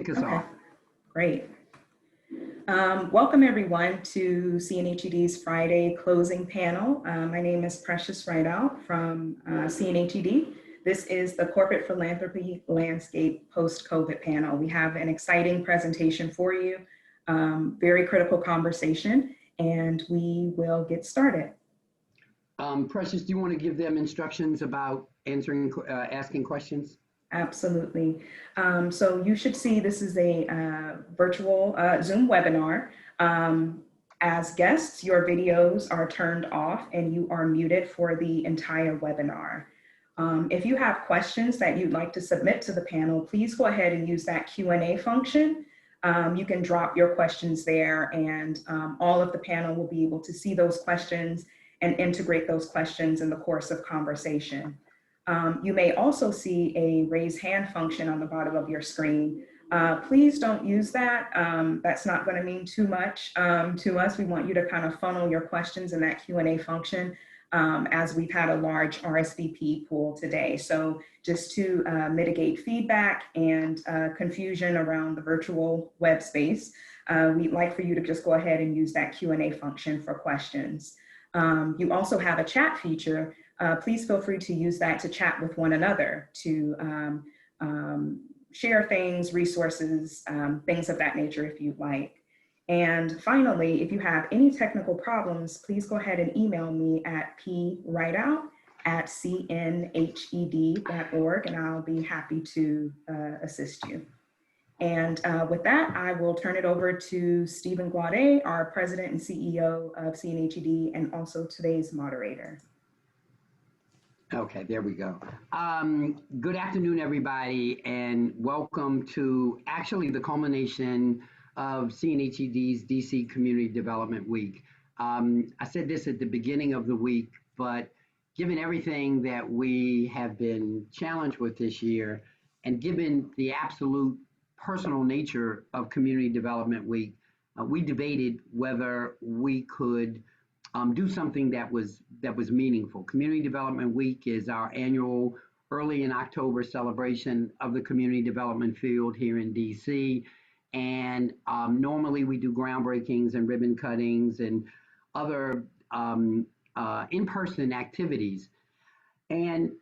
Kick us Okay, off. great. Welcome everyone to CNHED's Friday closing panel. My name is Precious Rideout from CNHED. This is the Corporate Philanthropy Landscape Post-COVID panel. We have an exciting presentation for you, very critical conversation, and we will get started. Precious, do you want to give them instructions about asking questions? Absolutely. So you should see this is a virtual Zoom webinar. As guests, your videos are turned off and you are muted for the entire webinar. If you have questions that you'd like to submit to the panel, please go ahead and use that Q&A function. You can drop your questions there and all of the panel will be able to see those questions and integrate those questions in the course of conversation. You may also see a raise hand function on the bottom of your screen. Please don't use that. That's not going to mean too much to us. We want you to kind of funnel your questions in that Q&A function as we've had a large RSVP pool today. So just to mitigate feedback and confusion around the virtual web space, we'd like for you to just go ahead and use that Q&A function for questions. You also have a chat feature. Please feel free to use that to chat with one another, to share things, resources, things of that nature if you'd like. And finally, if you have any technical problems, please go ahead and email me at prideout@cnhed.org and I'll be happy to assist you. And with that, I will turn it over to Stephen Glaude, our President and CEO of CNHED, and also today's moderator. Okay, there we go. Good afternoon, everybody, and welcome to actually the culmination of CNHED's DC Community Development Week. I said this at the beginning of the week, but given everything that we have been challenged with this year, and given the absolute personal nature of Community Development Week, we debated whether we could do something that was meaningful. Community Development Week is our annual early in October celebration of the community development field here in DC. And normally we do groundbreakings and ribbon cuttings and other in-person activities. And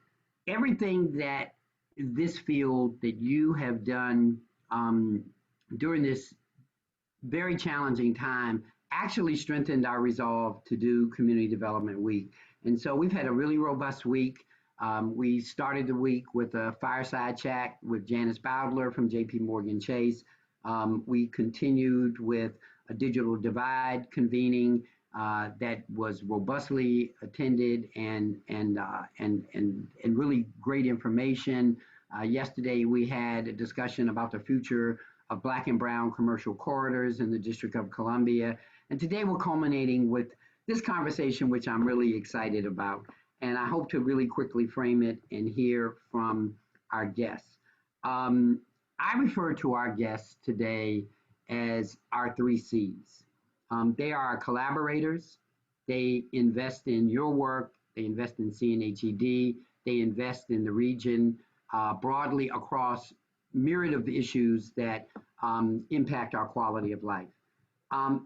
everything that this field that you have done during this very challenging time actually strengthened our resolve to do Community Development Week. And so we've had a really robust week. We started the week with a fireside chat with Janice Bowdler from JP Morgan Chase. We continued with a digital divide convening that was robustly attended and really great information. Yesterday we had a discussion about the future of Black and Brown commercial corridors in the District of Columbia. And today we're culminating with this conversation, which I'm really excited about. And I hope to really quickly frame it and hear from our guests. I refer to our guests today as our 3 C's. They are our collaborators. They invest in your work. They invest in CNHED. They invest in the region broadly across myriad of issues that impact our quality of life.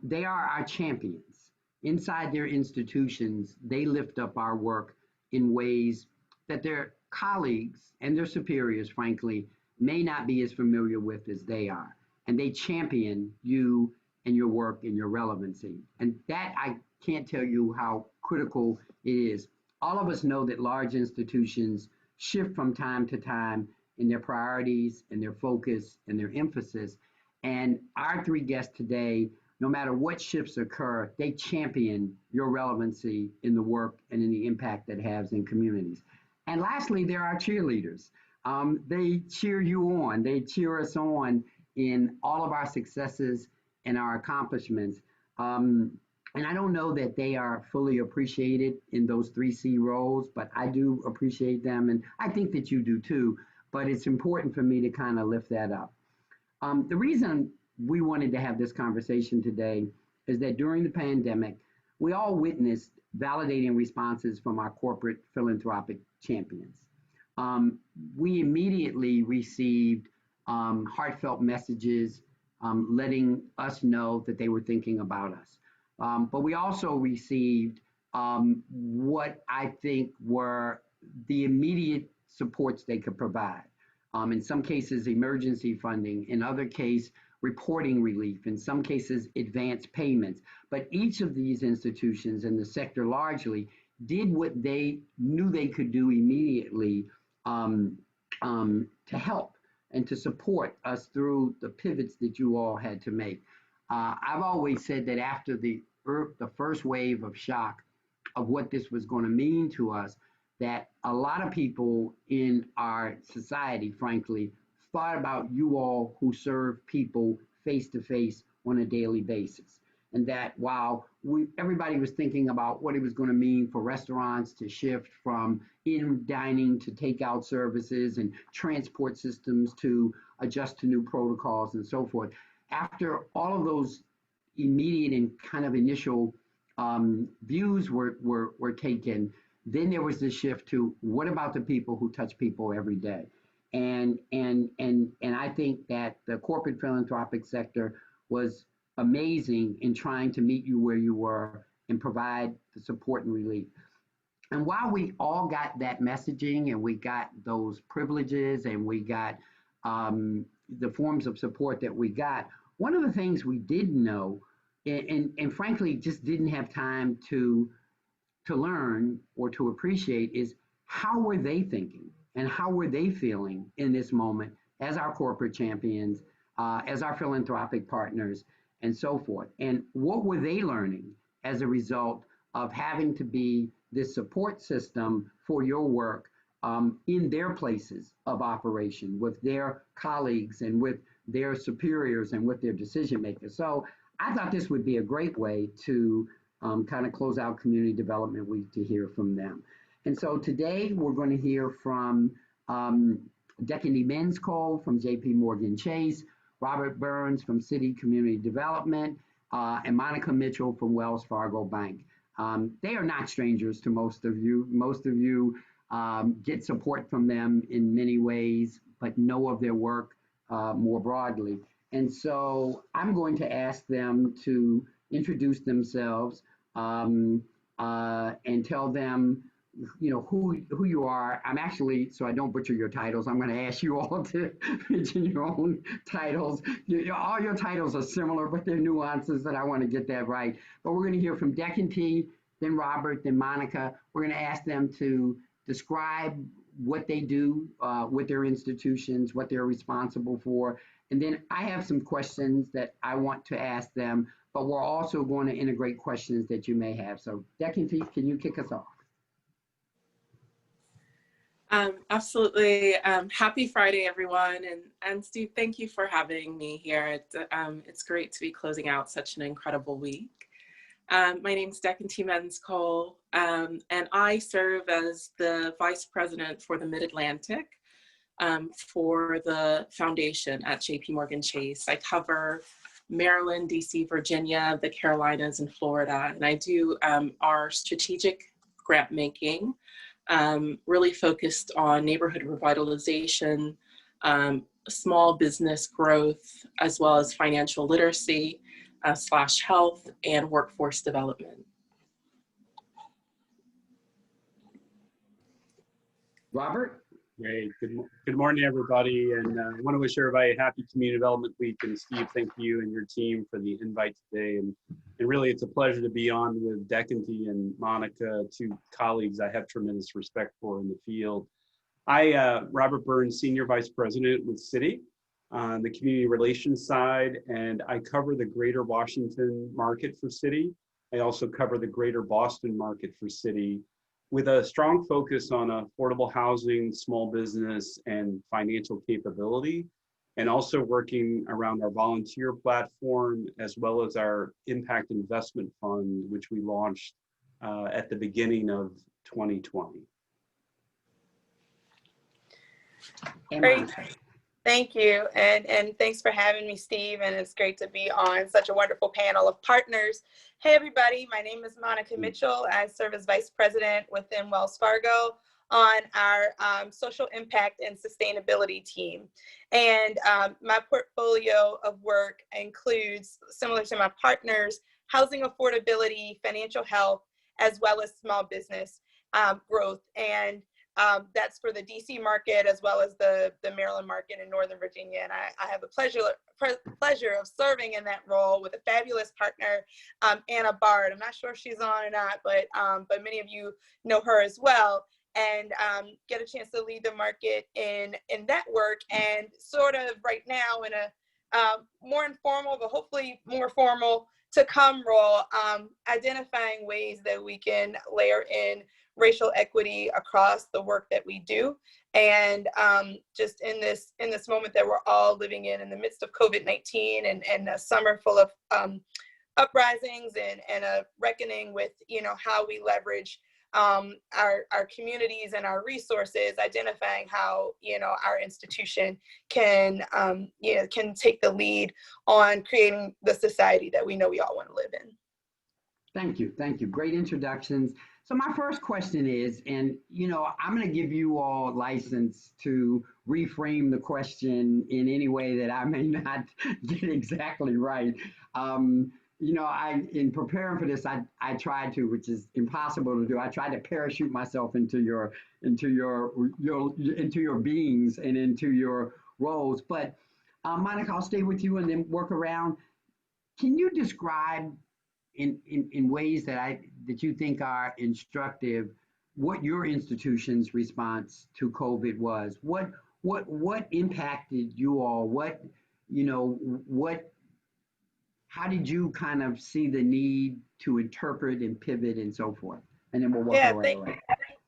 They are our champions. Inside their institutions, they lift up our work in ways that their colleagues and their superiors, frankly, may not be as familiar with as they are. And they champion you and your work and your relevancy. And that, I can't tell you how critical it is. All of us know that large institutions shift from time to time in their priorities and their focus and their emphasis. And our 3 guests today, no matter what shifts occur, they champion your relevancy in the work and in the impact that it has in communities. And lastly, they're our cheerleaders. They cheer you on. They cheer us on in all of our successes and our accomplishments. And I don't know that they are fully appreciated in those 3 C roles, but I do appreciate them. And I think that you do too. But it's important for me to kind of lift that up. The reason we wanted to have this conversation today is that during the pandemic, we all witnessed validating responses from our corporate philanthropic champions. We immediately received heartfelt messages, letting us know that they were thinking about us. But we also received what I think were the immediate supports they could provide. In some cases, emergency funding, in other cases, reporting relief, in some cases, advance payments. But each of these institutions in the sector largely did what they knew they could do immediately um, to help and to support us through the pivots that you all had to make. I've always said that after the first wave of shock of what this was going to mean to us, that a lot of people in our society, frankly, thought about you all who serve people face to face on a daily basis. And that while everybody was thinking about what it was going to mean for restaurants to shift from in dining to takeout services and transport systems to adjust to new protocols and so forth, after all of those immediate and kind of initial views were taken, then there was this shift to what about the people who touch people every day? And I think that the corporate philanthropic sector was amazing in trying to meet you where you were and provide the support and relief. And while we all got that messaging and we got those privileges and we got the forms of support that we got, one of the things we didn't know, and frankly just didn't have time to learn or to appreciate, is how were they thinking and how were they feeling in this moment as our corporate champions, as our philanthropic partners, and so forth. And what were they learning as a result of having to be this support system for your work in their places of operation with their colleagues and with their superiors and with their decision makers. So I thought this would be a great way to kind of close out Community Development Week to hear from them. And so today we're going to hear from Dekonti Mends-Cole from JP Morgan Chase, Robert Burns from Citi Community Development, and Monica Mitchell from Wells Fargo Bank. They are not strangers to most of you. Most of you get support from them in many ways, but know of their work more broadly. And so I'm going to ask them to introduce themselves and tell them, who you are. I'm actually, so I don't butcher your titles, I'm going to ask you all to mention your own titles. All your titles are similar, but there are nuances that I want to get that right. But we're going to hear from Dekonti, then Robert, then Monica. We're going to ask them to describe what they do with their institutions, what they're responsible for. And then I have some questions that I want to ask them, but we're also going to integrate questions that you may have. So Dekonti, can you kick us off? Absolutely. Happy Friday, everyone. And Steve, thank you for having me here. It's great to be closing out such an incredible week. My name is Dekonti Mends-Cole, and I serve as the Vice President for the Mid-Atlantic for the foundation at JP Morgan Chase. I cover Maryland, DC, Virginia, the Carolinas, and Florida. And I do our strategic grant making, really focused on neighborhood revitalization, small business growth, as well as financial literacy / health and workforce development. Robert? Great. Good morning, everybody. And I want to wish everybody a happy Community Development Week. And Steve, thank you and your team for the invite today. And really, it's a pleasure to be on with Dekonti and Monica, two colleagues I have tremendous respect for in the field. Robert Burns, Senior Vice President with Citi on the community relations side, and I cover the greater Washington market for Citi. I also cover the greater Boston market for Citi, with a strong focus on affordable housing, small business, and financial capability, and also working around our volunteer platform, as well as our impact investment fund, which we launched at the beginning of 2020. Great. Thank you. And thanks for having me, Steve. And it's great to be on such a wonderful panel of partners. Hey, everybody. My name is Monica Mitchell. I serve as Vice President within Wells Fargo on our social impact and sustainability team. And my portfolio of work includes, similar to my partners, housing affordability, financial health, as well as small business growth. And that's for the DC market as well as the Maryland market in Northern Virginia. And I have the pleasure of serving in that role with a fabulous partner, Anna Bard. I'm not sure if she's on or not, but many of you know her as well. And get a chance to lead the market in that work, and sort of right now in a more informal, but hopefully more formal to come role, identifying ways that we can layer in racial equity across the work that we do. And just in this moment that we're all living in the midst of COVID-19 and a summer full of uprisings and a reckoning with, how we leverage our communities and our resources, identifying how, our institution can take the lead on creating the society that we know we all want to live in. Thank you. Great introductions. So my first question is, and I'm going to give you all license to reframe the question in any way that I may not get exactly right. In preparing for this, I tried to, which is impossible to do. I tried to parachute myself into your beings and into your roles. But Monica, I'll stay with you and then work around. Can you describe in ways that you think are instructive what your institution's response to COVID was? What impacted you all? How did you kind of see the need to interpret and pivot and so forth? And then we'll walk away.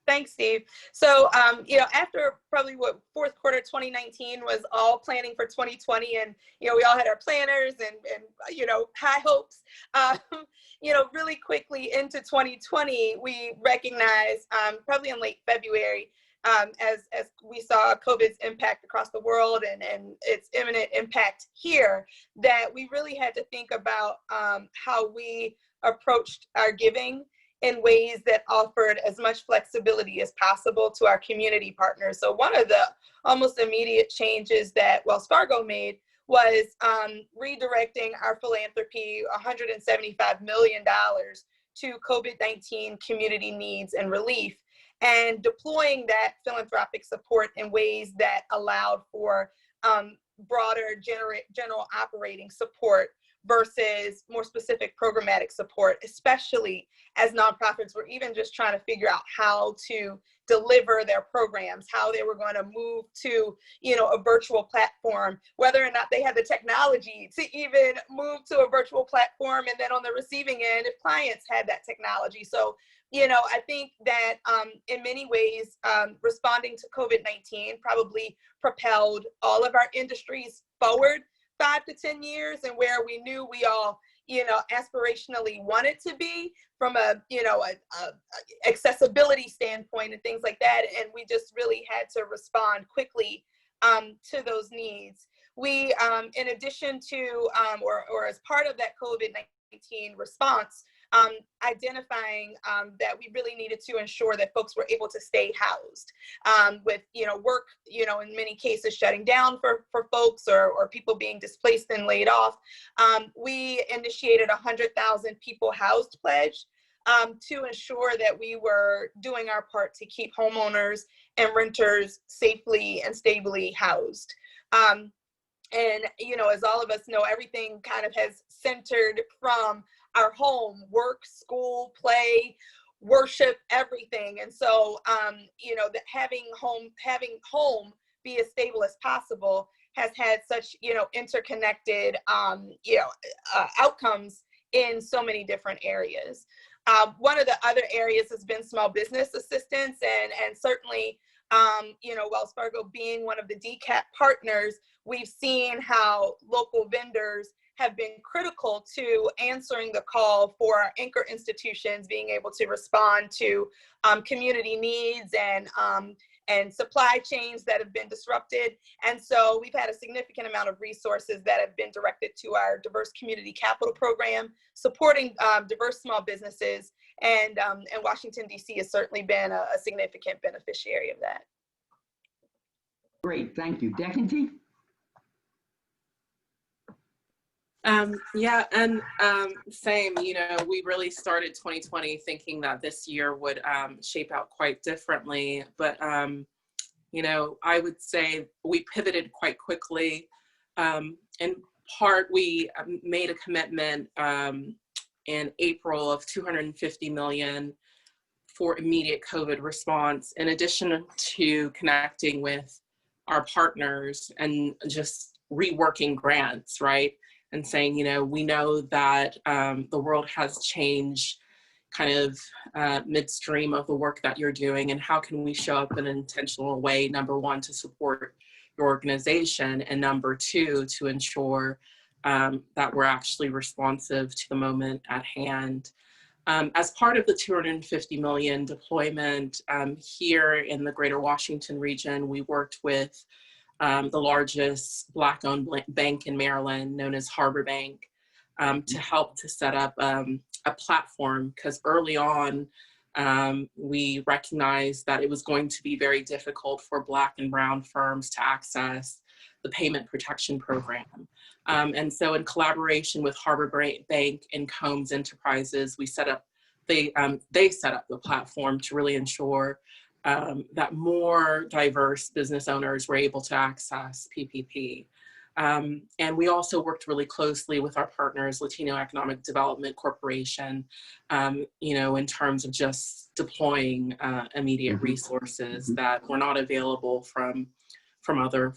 Thanks, Steve. So, after probably fourth quarter 2019 was all planning for 2020, and we all had our planners and high hopes. Really quickly into 2020, we recognized probably in late February, as we saw COVID's impact across the world and its imminent impact here, that we really had to think about how we approached our giving in ways that offered as much flexibility as possible to our community partners. So one of the almost immediate changes that Wells Fargo made was redirecting our philanthropy, $175 million, to COVID-19 community needs and relief, and deploying that philanthropic support in ways that allowed for broader general operating support versus more specific programmatic support, especially as nonprofits were even just trying to figure out how to deliver their programs, how they were going to move to, a virtual platform, whether or not they had the technology to even move to a virtual platform, and then on the receiving end, if clients had that technology. So, I think that in many ways, responding to COVID-19 probably propelled all of our industries forward 5 to 10 years, and where we knew we all, aspirationally wanted to be from a accessibility standpoint and things like that. And we just really had to respond quickly to those needs. We, in addition to, or as part of that COVID-19 response, identifying that we really needed to ensure that folks were able to stay housed, with work in many cases shutting down for folks, or people being displaced and laid off. We initiated a 100,000 people housed pledge to ensure that we were doing our part to keep homeowners and renters safely and stably housed. And as all of us know, everything kind of has centered from our home, work, school, play, worship, everything. And so, that having home be as stable as possible has had such, interconnected, outcomes in so many different areas. One of the other areas has been small business assistance, and certainly, Wells Fargo being one of the DCAP partners, we've seen how local vendors have been critical to answering the call for our anchor institutions being able to respond to community needs and and supply chains that have been disrupted. And so we've had a significant amount of resources that have been directed to our diverse community capital program, supporting diverse small businesses. And Washington, D.C. has certainly been a significant beneficiary of that. Great, thank you. Dekonti? Yeah, and same, you know, we really started 2020 thinking that this year would shape out quite differently. But, you know, I would say we pivoted quite quickly. In part, we made a commitment in April of $250 million for immediate COVID response, in addition to connecting with our partners and just reworking grants, right? And saying, you know, we know that the world has changed kind of midstream of the work that you're doing, and how can we show up in an intentional way, number one, to support your organization, and number two, to ensure that we're actually responsive to the moment at hand. As part of the $250 million deployment here in the greater Washington region, we worked with the largest Black-owned bank in Maryland, known as Harbor Bank, to help to set up a platform, because early on, we recognized that it was going to be very difficult for Black and Brown firms to access the payment protection program. And so in collaboration with Harbor Bank and Combs Enterprises, we set up, they set up the platform to really ensure that more diverse business owners were able to access PPP. And we also worked really closely with our partners, Latino Economic Development Corporation, you know, in terms of just deploying immediate resources that were not available from other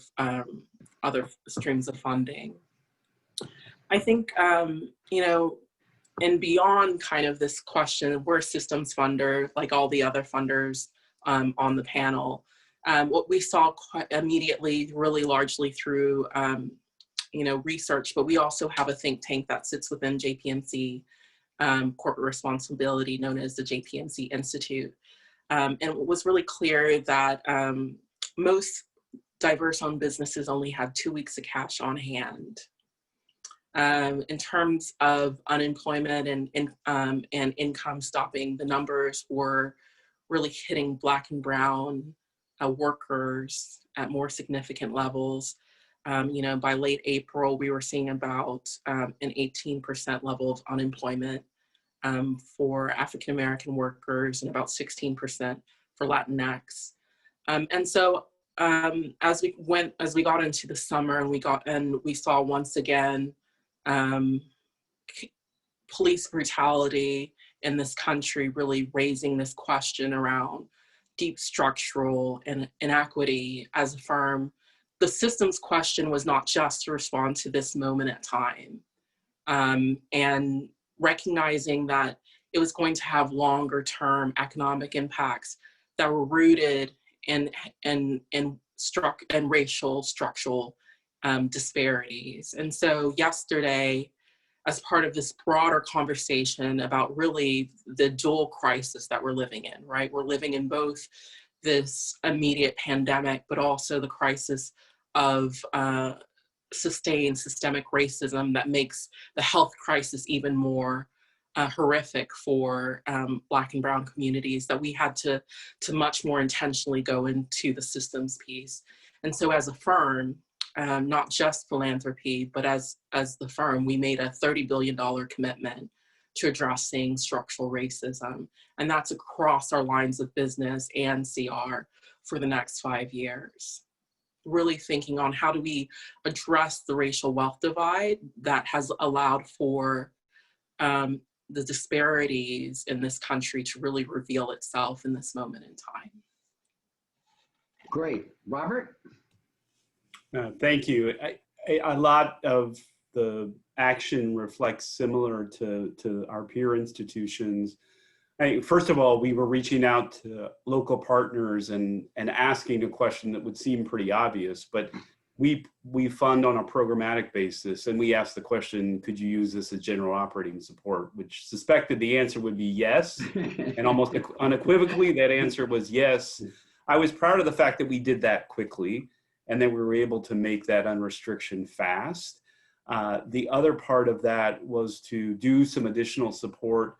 streams of funding. I think, you know, and beyond kind of this question, we're a systems funder, like all the other funders on the panel. What we saw quite immediately, really largely through, you know, research, but we also have a think tank that sits within JPMC corporate responsibility, known as the JPMC Institute. And it was really clear that most diverse-owned businesses only had 2 weeks of cash on hand. In terms of unemployment and income stopping, the numbers were really hitting Black and Brown workers at more significant levels. You know, by late April, we were seeing about an 18% level of unemployment for African-American workers and about 16% for Latinx. And so as we got into the summer, and we saw once again police brutality in this country, really raising this question around deep structural inequity as a firm. The systems question was not just to respond to this moment at time, and recognizing that it was going to have longer term economic impacts that were rooted in racial structural disparities. And so yesterday, as part of this broader conversation about really the dual crisis that we're living in, right? We're living in both this immediate pandemic, but also the crisis of sustained systemic racism that makes the health crisis even more horrific for Black and Brown communities, that we had to much more intentionally go into the systems piece. And so as a firm, not just Philanthropy, but as the firm, we made a $30 billion commitment to addressing structural racism. And that's across our lines of business and CR for the next 5 years. Really thinking on how do we address the racial wealth divide that has allowed for the disparities in this country to really reveal itself in this moment in time. Great. Robert? Thank you. A lot of the action reflects similar to our peer institutions. First of all, we were reaching out to local partners and asking a question that would seem pretty obvious, but we fund on a programmatic basis, and we asked the question, could you use this as general operating support, which suspected the answer would be yes, and almost unequivocally that answer was yes. I was proud of the fact that we did that quickly and that we were able to make that unrestriction fast. The other part of that was to do some additional support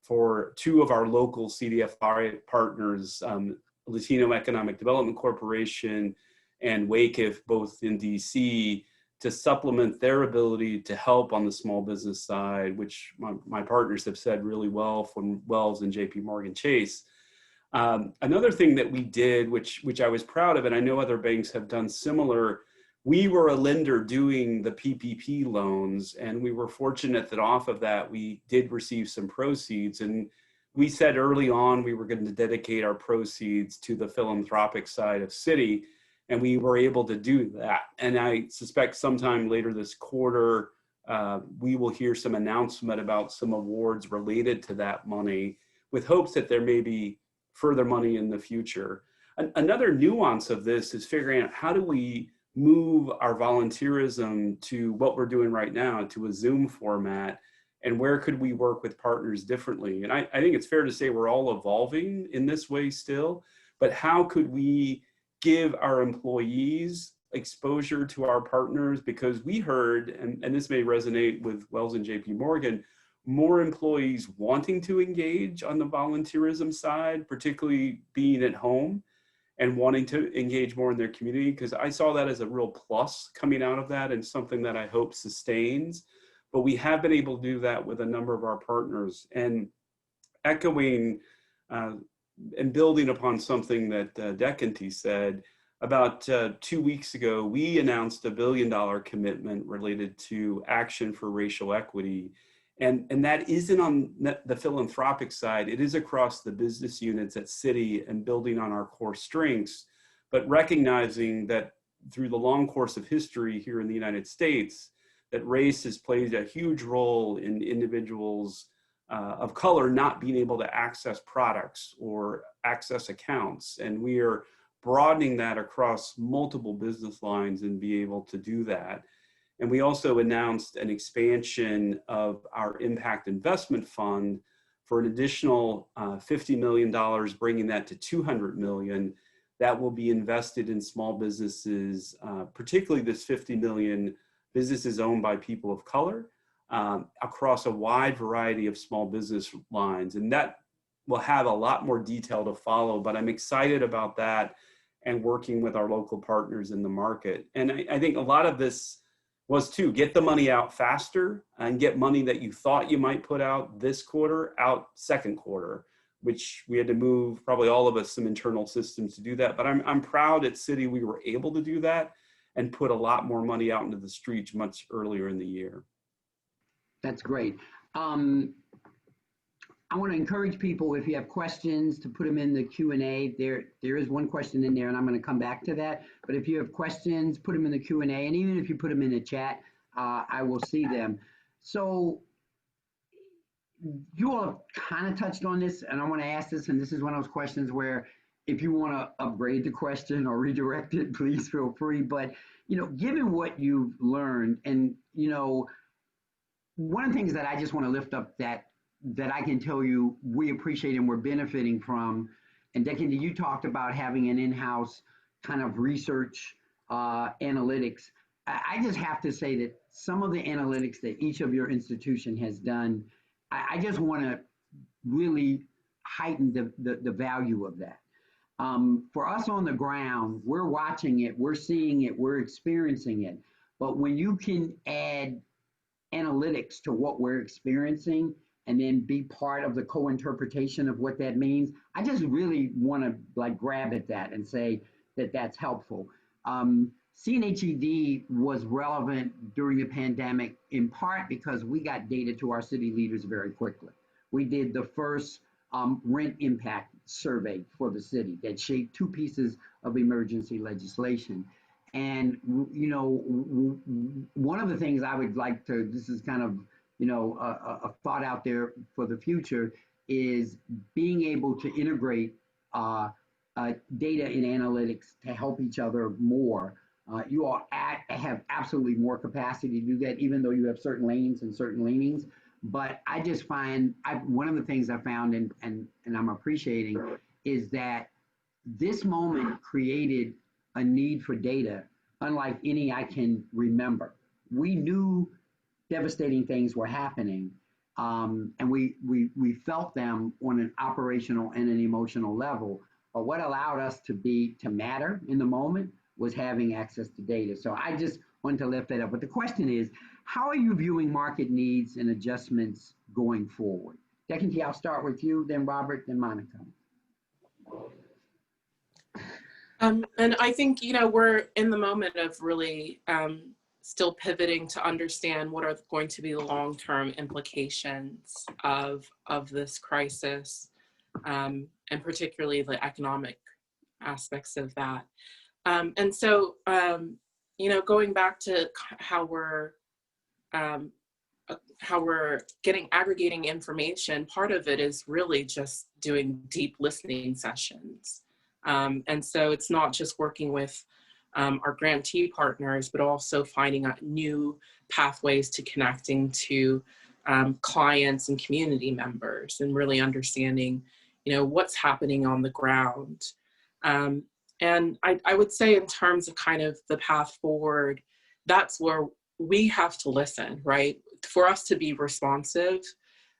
for two of our local CDFI partners, Latino Economic Development Corporation and WAKIF, both in DC, to supplement their ability to help on the small business side, which my partners have said really well from Wells and JP Morgan Chase. Another thing that we did, which I was proud of, and I know other banks have done similar, we were a lender doing the PPP loans, and we were fortunate that off of that, we did receive some proceeds. And we said early on we were going to dedicate our proceeds to the philanthropic side of Citi, and we were able to do that. And I suspect sometime later this quarter, we will hear some announcement about some awards related to that money, with hopes that there may be further money in the future. Another nuance of this is figuring out how do we move our volunteerism to what we're doing right now, to a Zoom format, and where could we work with partners differently? And I think it's fair to say we're all evolving in this way still, but how could we give our employees exposure to our partners? Because we heard, and this may resonate with Wells and JP Morgan, more employees wanting to engage on the volunteerism side, particularly being at home and wanting to engage more in their community, because I saw that as a real plus coming out of that and something that I hope sustains. But we have been able to do that with a number of our partners. And echoing and building upon something that Dekonti said, about 2 weeks ago, we announced $1 billion commitment related to action for racial equity. And that isn't on the philanthropic side, it is across the business units at Citi and building on our core strengths, but recognizing that through the long course of history here in the United States, that race has played a huge role in individuals of color not being able to access products or access accounts. And we are broadening that across multiple business lines and be able to do that. And we also announced an expansion of our impact investment fund for an additional $50 million, bringing that to $200 million. That will be invested in small businesses, particularly this 50 million businesses owned by people of color, across a wide variety of small business lines. And that will have a lot more detail to follow, but I'm excited about that and working with our local partners in the market. And I think a lot of this was to get the money out faster and get money that you thought you might put out this quarter out second quarter, which we had to move, probably all of us, some internal systems to do that. But I'm proud at Citi we were able to do that and put a lot more money out into the streets much earlier in the year. That's great. I want to encourage people, if you have questions, to put them in the Q&A. There is one question in there, and I'm going to come back to that. But if you have questions, put them in the Q&A. And even if you put them in the chat, I will see them. So you all have kind of touched on this, and I want to ask this, and this is one of those questions where if you want to upgrade the question or redirect it, please feel free. But, given what you've learned, and, one of the things that I just want to lift up that I can tell you we appreciate and we're benefiting from, and Dekonti, you talked about having an in-house kind of research analytics. I just have to say that some of the analytics that each of your institution has done, I just want to really heighten the value of that. For us on the ground, we're watching it, we're seeing it, we're experiencing it. But when you can add analytics to what we're experiencing and then be part of the co-interpretation of what that means, I just really want to grab at that and say that that's helpful. CNHED was relevant during the pandemic in part because we got data to our city leaders very quickly. We did the first rent impact survey for the city that shaped two pieces of emergency legislation. And, one of the things I would like to, this is kind of, a thought out there for the future, is being able to integrate data and analytics to help each other more. You all have absolutely more capacity to do that, even though you have certain lanes and certain leanings. But I just find, one of the things I found and I'm appreciating is that this moment created a need for data unlike any I can remember. We knew devastating things were happening, and we felt them on an operational and an emotional level. But what allowed us to matter in the moment was having access to data. So I just wanted to lift that up. But the question is, how are you viewing market needs and adjustments going forward? Dekonti, I'll start with you, then Robert, then Monica. And I think, you know, we're in the moment of really still pivoting to understand what are going to be the long-term implications of this crisis, and particularly the economic aspects of that. And so, you know, going back to how we're aggregating information, part of it is really just doing deep listening sessions. And so it's not just working with our grantee partners, but also finding out new pathways to connecting to clients and community members and really understanding, you know, what's happening on the ground. And I would say in terms of kind of the path forward, that's where we have to listen, right? For us to be responsive,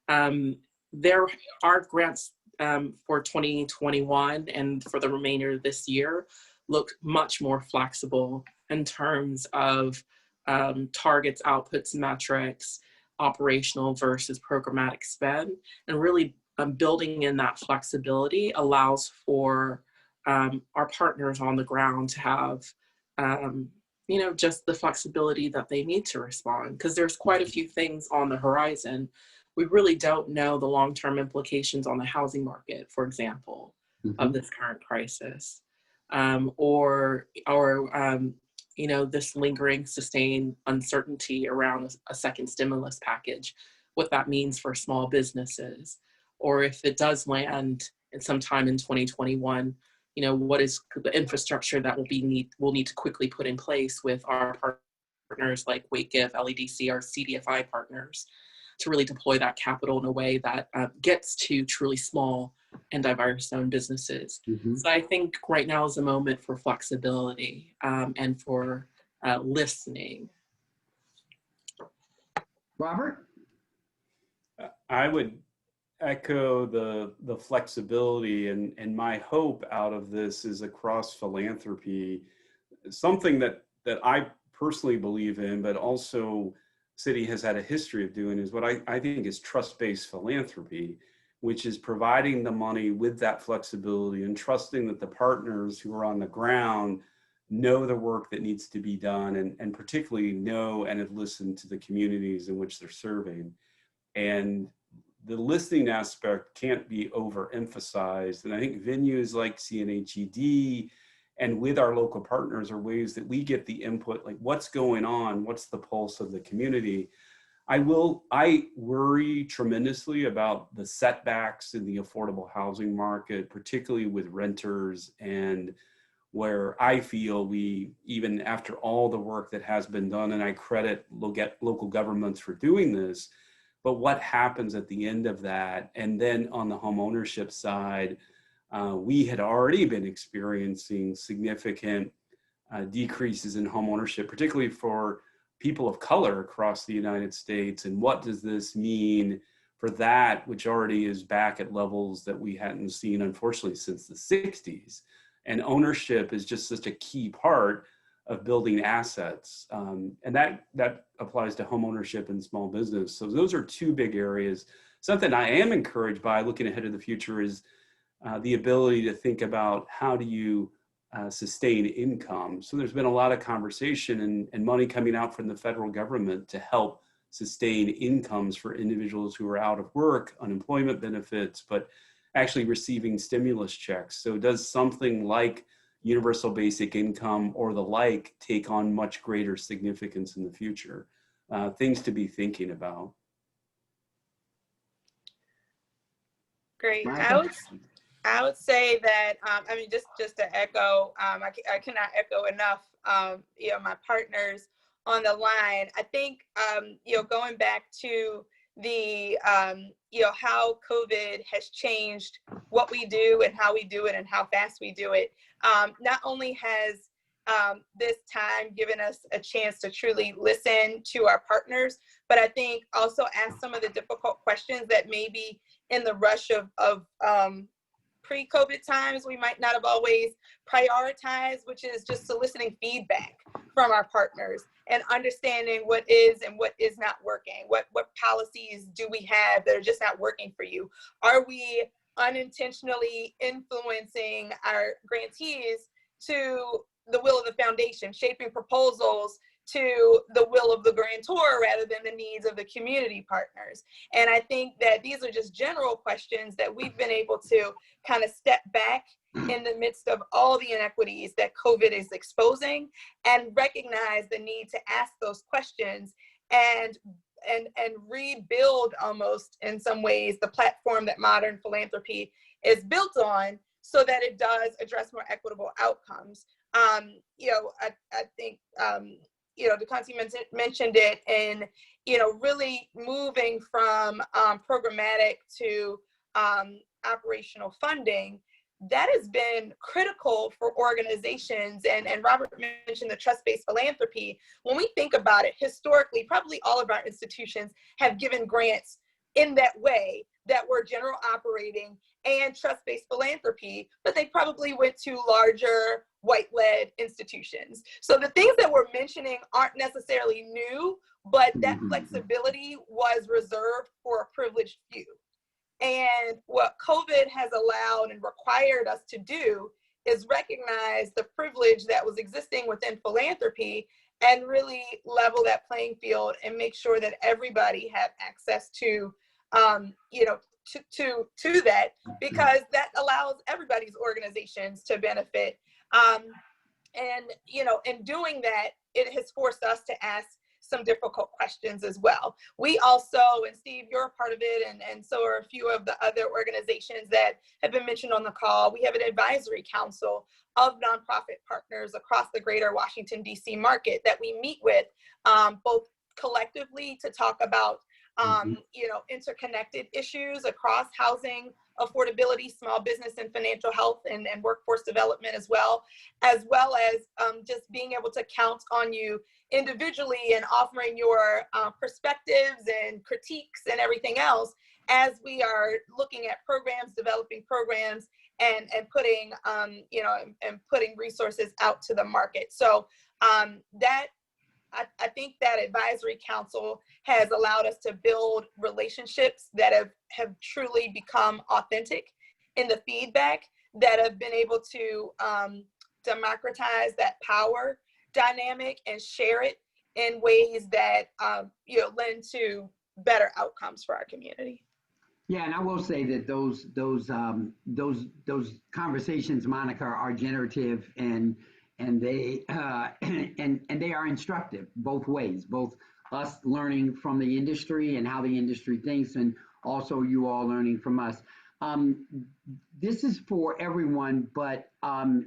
there are grants for 2021 and for the remainder of this year look much more flexible in terms of targets, outputs, metrics, operational versus programmatic spend, and really building in that flexibility allows for our partners on the ground to have you know, just the flexibility that they need to respond, because there's quite a few things on the horizon. We really don't know the long-term implications on the housing market, for example, of this current crisis, or you know, this lingering, sustained uncertainty around a second stimulus package, what that means for small businesses, or if it does land sometime in 2021, you know, what is the infrastructure that we'll need to quickly put in place with our partners like WakeGift, LEDC, our CDFI partners, to really deploy that capital in a way that gets to truly small and diverse-owned businesses. So I think right now is a moment for flexibility and for listening. Robert? I would echo the flexibility, and my hope out of this is across philanthropy, something that I personally believe in, but also Citi has had a history of doing, is what I think is trust-based philanthropy, which is providing the money with that flexibility and trusting that the partners who are on the ground know the work that needs to be done, and particularly know and have listened to the communities in which they're serving. And the listening aspect can't be overemphasized. And I think venues like CNHED and with our local partners are ways that we get the input, like what's going on, what's the pulse of the community. I worry tremendously about the setbacks in the affordable housing market, particularly with renters, and where I feel we, even after all the work that has been done, and I credit local governments for doing this, but what happens at the end of that? And then on the home ownership side, we had already been experiencing significant decreases in home ownership, particularly for people of color across the United States. And what does this mean for that, which already is back at levels that we hadn't seen, unfortunately, since the 60s? And ownership is just such a key part of building assets. And that applies to home ownership and small business. So those are two big areas. Something I am encouraged by looking ahead to the future is the ability to think about how do you sustain income. So there's been a lot of conversation and money coming out from the federal government to help sustain incomes for individuals who are out of work, unemployment benefits, but actually receiving stimulus checks. So does something like universal basic income or the like take on much greater significance in the future? Things to be thinking about. Great. Monica? I would say that, I mean, just to echo, I cannot echo enough, you know, my partners on the line. I think, you know, going back to the, how COVID has changed what we do and how we do it and how fast we do it. Not only has this time given us a chance to truly listen to our partners, but I think also ask some of the difficult questions that maybe in the rush of pre-COVID times we might not have always prioritized, which is just soliciting feedback from our partners and understanding what is and what is not working. What policies do we have that are just not working for you? Are we unintentionally influencing our grantees to the will of the foundation, shaping proposals to the will of the grantor rather than the needs of the community partners? And I think that these are just general questions that we've been able to kind of step back in the midst of all the inequities that COVID is exposing and recognize the need to ask those questions and rebuild almost in some ways the platform that modern philanthropy is built on so that it does address more equitable outcomes. I think, Dekonti mentioned it in, really moving from programmatic to operational funding. That has been critical for organizations. And Robert mentioned the trust-based philanthropy. When we think about it, historically, probably all of our institutions have given grants in that way that were general operating and trust-based philanthropy, but they probably went to larger white-led institutions. So the things that we're mentioning aren't necessarily new, but that flexibility was reserved for a privileged few. And what COVID has allowed and required us to do is recognize the privilege that was existing within philanthropy and really level that playing field and make sure that everybody had access to, to that, because that allows everybody's organizations to benefit. In doing that, it has forced us to ask some difficult questions as well. We also, and Steve, you're a part of it, and so are a few of the other organizations that have been mentioned on the call. We have an advisory council of nonprofit partners across the greater Washington, D.C. market that we meet with, both collectively to talk about interconnected issues across housing, affordability, small business and financial health, and workforce development as well as just being able to count on you individually and offering your perspectives and critiques and everything else as we are looking at programs, developing programs, and putting putting resources out to the market. So I think that advisory council has allowed us to build relationships that have truly become authentic in the feedback, that have been able to democratize that power dynamic and share it in ways that lend to better outcomes for our community. Yeah, and I will say that those conversations, Monica, are generative and they and they are instructive both ways, both us learning from the industry and how the industry thinks, and also you all learning from us. This is for everyone, but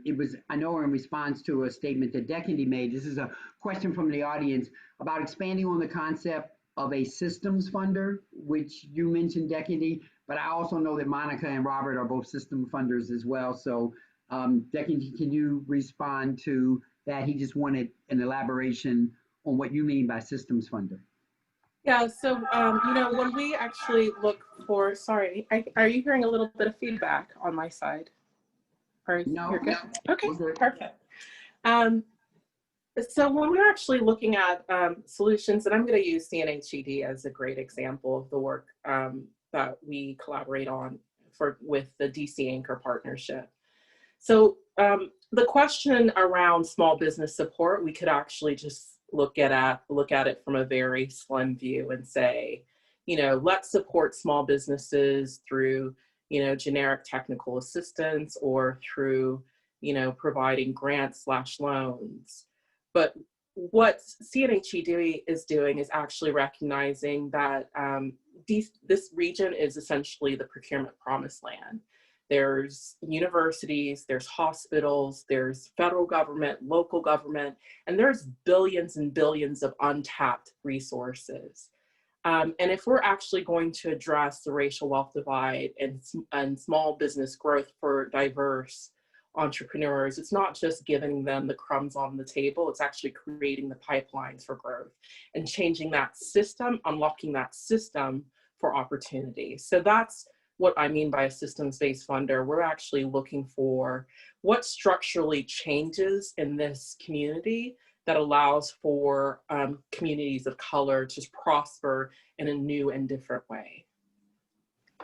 it was, I know, in response to a statement that Dekonti made. This is a question from the audience about expanding on the concept of a systems funder, which you mentioned, Dekonti, but I also know that Monica and Robert are both system funders as well. So Dekonti, can you respond to that? He just wanted an elaboration on what you mean by systems funder. Yeah, so, when we actually look for, sorry, are you hearing a little bit of feedback on my side? No. You're good? Okay, Good. perfect. So when we're actually looking at solutions, and I'm going to use CNHED as a great example of the work that we collaborate on with the DC Anchor Partnership. So the question around small business support, we could actually just look at it from a very slim view and say, let's support small businesses through, generic technical assistance or through, providing grants/loans. But what CNHED is doing is actually recognizing that this region is essentially the procurement promised land. There's universities, there's hospitals, there's federal government, local government, and there's billions and billions of untapped resources. And if we're actually going to address the racial wealth divide and small business growth for diverse entrepreneurs, it's not just giving them the crumbs on the table, it's actually creating the pipelines for growth and changing that system, unlocking that system for opportunity. So that's what I mean by a systems-based funder. We're actually looking for what structurally changes in this community that allows for communities of color to prosper in a new and different way.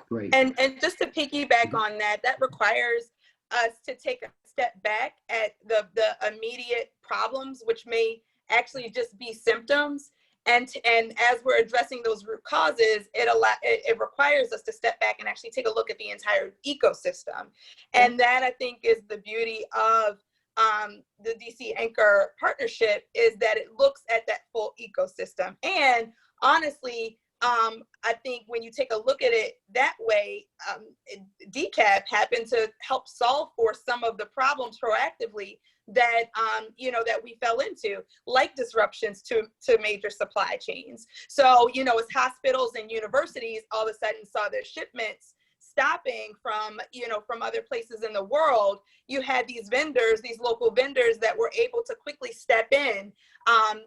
Great. And just to piggyback on that, that requires us to take a step back at the immediate problems, which may actually just be symptoms. And as we're addressing those root causes, it requires us to step back and actually take a look at the entire ecosystem. And that, I think, is the beauty of the DC Anchor partnership, is that it looks at that full ecosystem. And honestly, I think when you take a look at it that way, DCAP happened to help solve for some of the problems proactively that that we fell into, like disruptions to major supply chains. So, as hospitals and universities all of a sudden saw their shipments stopping from other places in the world, you had these vendors, these local vendors that were able to quickly step in. And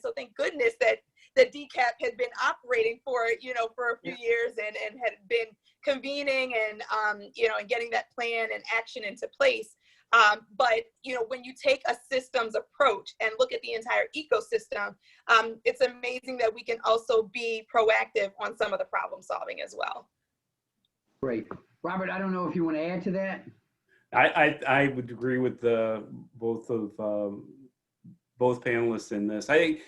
so thank goodness that the DCAP had been operating for a few years and had been convening and getting that plan and action into place. When you take a systems approach and look at the entire ecosystem, it's amazing that we can also be proactive on some of the problem solving as well. Great. Robert, I don't know if you want to add to that. I would agree with both panelists in this. I think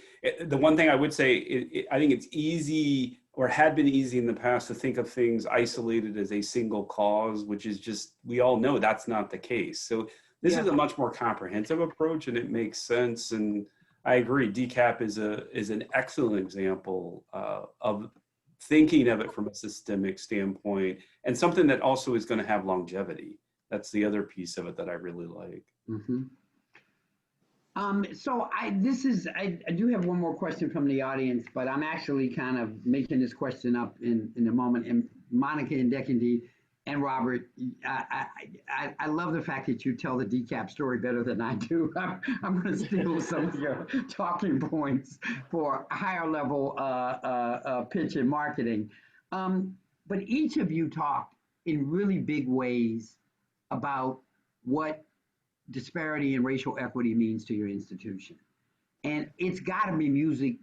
the one thing I would say, I think it's easy, or had been easy in the past, to think of things isolated as a single cause, which is just, we all know that's not the case. So this is a much more comprehensive approach, and it makes sense. And I agree, DCAP is an excellent example of thinking of it from a systemic standpoint, and something that also is going to have longevity. That's the other piece of it that I really like. Mm-hmm. So I do have one more question from the audience, but I'm actually kind of making this question up in a moment. And Monica and Dekonti and Robert, I love the fact that you tell the DCAP story better than I do. I'm going to steal some of your talking points for higher level pitch and marketing. But each of you talked in really big ways about what disparity and racial equity means to your institution. And it's got to be music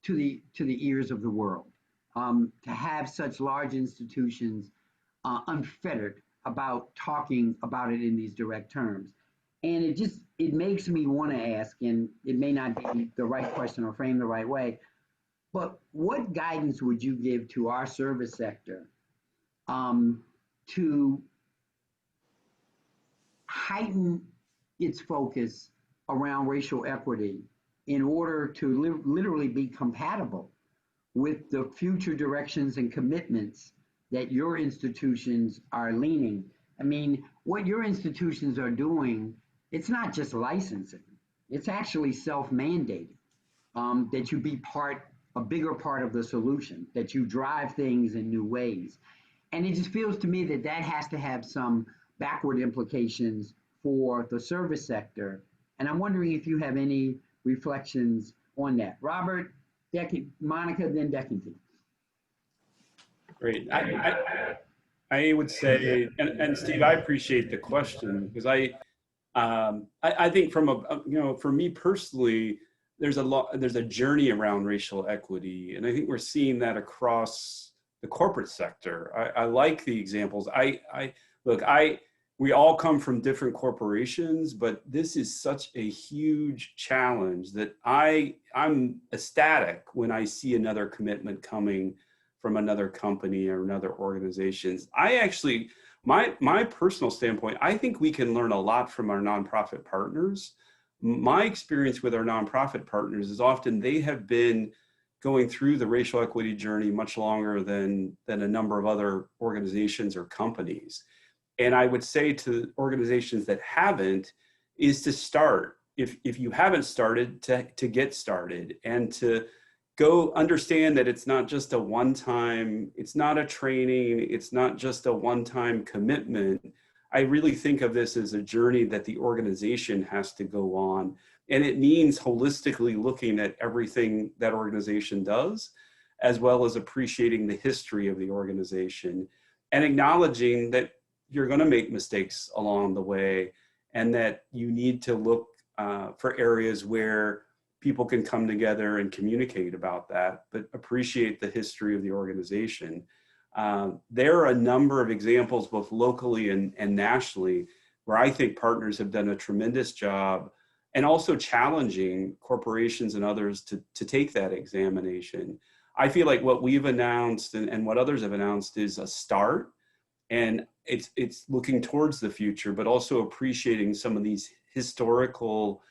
to the ears of the world, to have such large institutions unfettered about talking about it in these direct terms. And it makes me want to ask, and it may not be the right question or framed the right way, but what guidance would you give to our service sector to heighten its focus around racial equity in order to literally be compatible with the future directions and commitments that your institutions are leaning? I mean, what your institutions are doing, it's not just licensing, it's actually self-mandating, that you be a bigger part of the solution, that you drive things in new ways. And it just feels to me that has to have some backward implications for the service sector. And I'm wondering if you have any reflections on that. Robert, Monica, then Dekonti. Great. I would say, and Steve, I appreciate the question, because I think for me personally, there's a journey around racial equity, and I think we're seeing that across the corporate sector. I like the examples. We all come from different corporations, but this is such a huge challenge that I'm ecstatic when I see another commitment coming from another company or another organizations. My personal standpoint, I think we can learn a lot from our nonprofit partners. My experience with our nonprofit partners is often they have been going through the racial equity journey much longer than a number of other organizations or companies. And I would say to organizations that haven't, is to start. If you haven't started, to get started, and to go understand that it's not just a one-time, it's not a training, it's not just a one-time commitment. I really think of this as a journey that the organization has to go on. And it means holistically looking at everything that organization does, as well as appreciating the history of the organization and acknowledging that you're going to make mistakes along the way, and that you need to look for areas where people can come together and communicate about that, but appreciate the history of the organization. There are a number of examples, both locally and nationally, where I think partners have done a tremendous job, and also challenging corporations and others to take that examination. I feel like what we've announced and what others have announced is a start, and it's looking towards the future, but also appreciating some of these historical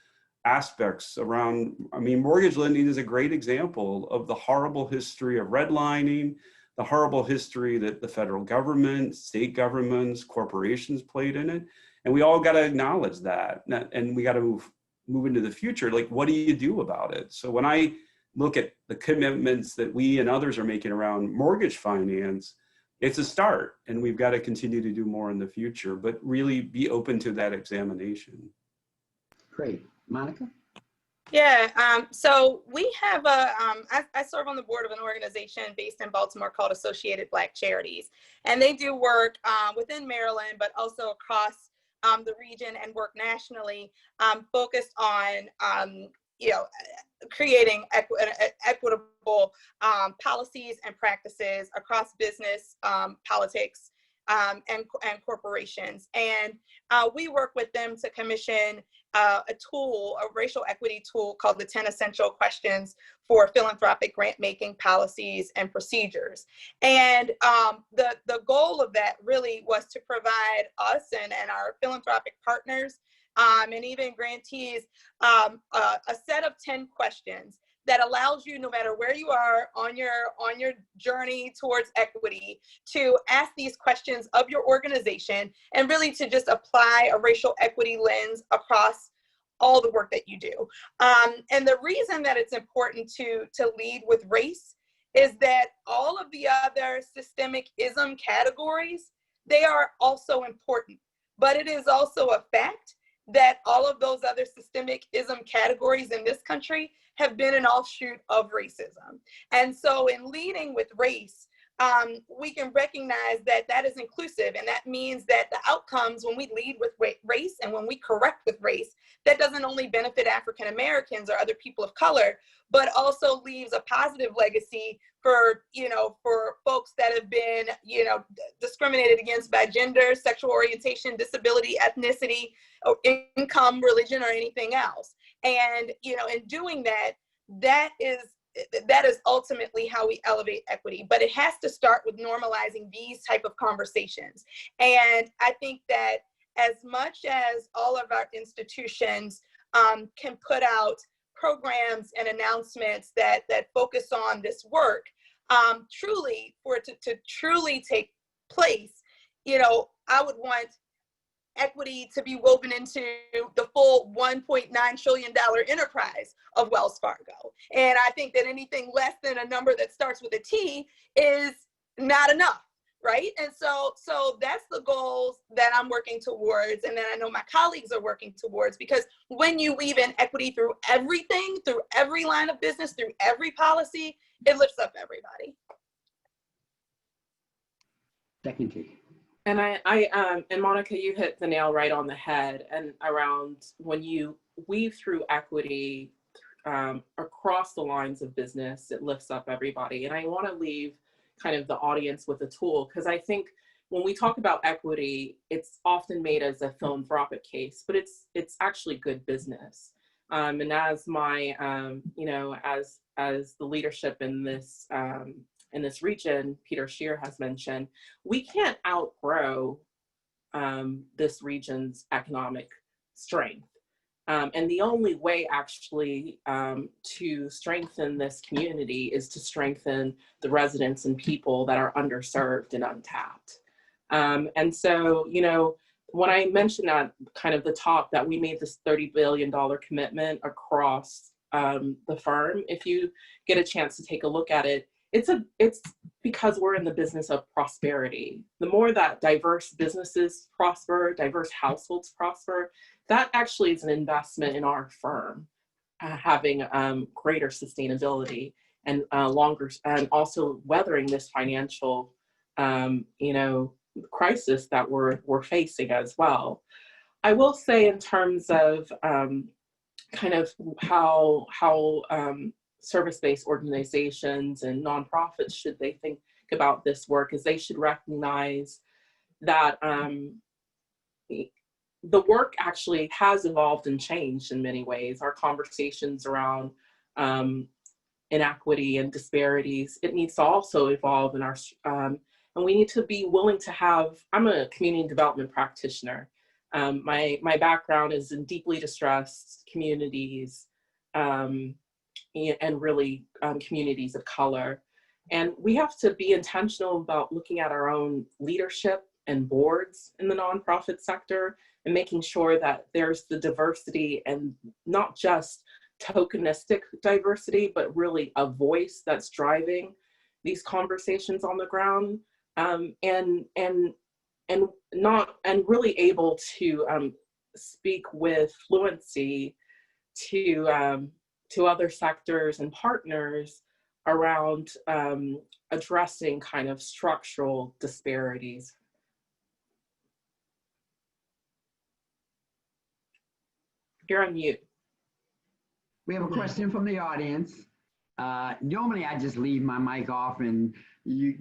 aspects around. I mean, mortgage lending is a great example of the horrible history of redlining, the horrible history that the federal government, state governments, corporations played in it. And we all got to acknowledge that. And we got to move into the future. Like, what do you do about it? So when I look at the commitments that we and others are making around mortgage finance, it's a start, and we've got to continue to do more in the future, but really be open to that examination. Great. Monica? Yeah, so we have I serve on the board of an organization based in Baltimore called Associated Black Charities. And they do work within Maryland, but also across the region, and work nationally, focused on, creating equitable policies and practices across business, politics, and corporations. And we work with them to commission a racial equity tool called the 10 Essential Questions for Philanthropic Grant-Making Policies and Procedures. And the goal of that really was to provide us and our philanthropic partners and even grantees a set of 10 questions that allows you, no matter where you are on your journey towards equity, to ask these questions of your organization, and really to just apply a racial equity lens across all the work that you do. And the reason that it's important to lead with race is that all of the other systemic ism categories, they are also important. But it is also a fact that all of those other systemic ism categories in this country have been an offshoot of racism. And so in leading with race, we can recognize that that is inclusive, and that means that the outcomes when we lead with race and when we correct with race, that doesn't only benefit African Americans or other people of color, but also leaves a positive legacy for folks that have been, discriminated against by gender, sexual orientation, disability, ethnicity, or income, religion, or anything else. And, in doing that, that is ultimately how we elevate equity. But it has to start with normalizing these type of conversations. And I think that as much as all of our institutions can put out programs and announcements that focus on this work, truly, for it to truly take place, I would want equity to be woven into the full $1.9 trillion enterprise of Wells Fargo. And I think that anything less than a number that starts with a T is not enough, right? And so that's the goals that I'm working towards, and that I know my colleagues are working towards, because when you weave in equity through everything, through every line of business, through every policy, it lifts up everybody. Dekonti. And and Monica, you hit the nail right on the head, and around when you weave through equity across the lines of business, it lifts up everybody. And I want to leave kind of the audience with a tool, because I think when we talk about equity, it's often made as a philanthropic case, but it's actually good business. And as my, as the leadership in this region, Peter Scheer has mentioned, we can't outgrow this region's economic strength. And the only way actually to strengthen this community is to strengthen the residents and people that are underserved and untapped. And so, when I mentioned at kind of the top that we made this $30 billion commitment across the firm. If you get a chance to take a look at it, it's because we're in the business of prosperity. The more that diverse businesses prosper, diverse households prosper, that actually is an investment in our firm, having greater sustainability and longer, and also weathering this financial, crisis that we're facing as well. I will say, in terms of kind of how service-based organizations and nonprofits should they think about this work, is they should recognize that the work actually has evolved and changed in many ways. Our conversations around inequity and disparities, it needs to also evolve in our, and we need to be willing to have, I'm a community development practitioner. My background is in deeply distressed communities, and really communities of color. And we have to be intentional about looking at our own leadership and boards in the nonprofit sector, and making sure that there's the diversity, and not just tokenistic diversity, but really a voice that's driving these conversations on the ground, and really able to speak with fluency to other sectors and partners around addressing kind of structural disparities. You're on mute. We have a question from the audience. Normally I just leave my mic off and you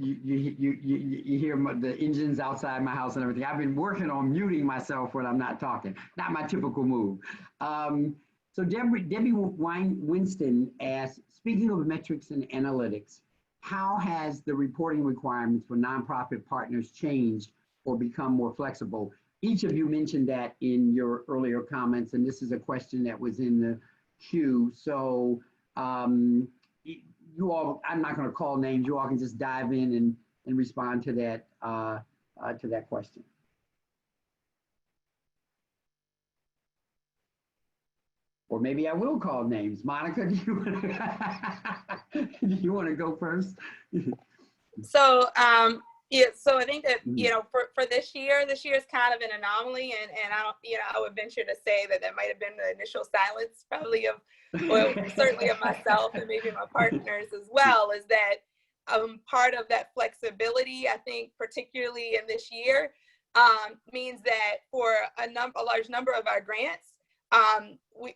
hear the engines outside my house and everything. I've been working on muting myself when I'm not talking. Not my typical move. So Debbie Winston asked, speaking of metrics and analytics, how has the reporting requirements for nonprofit partners changed or become more flexible? Each of you mentioned that in your earlier comments, and this is a question that was in the queue. So you all, I'm not going to call names. You all can just dive in and respond to that question. Or maybe I will call names. Monica, do you want to go first? So, yeah, so I think that, for this year is kind of an anomaly, and I don't, I would venture to say that might have been the initial silence probably of, well, certainly of myself and maybe my partners as well, is that part of that flexibility, I think, particularly in this year, means that for a large number of our grants, we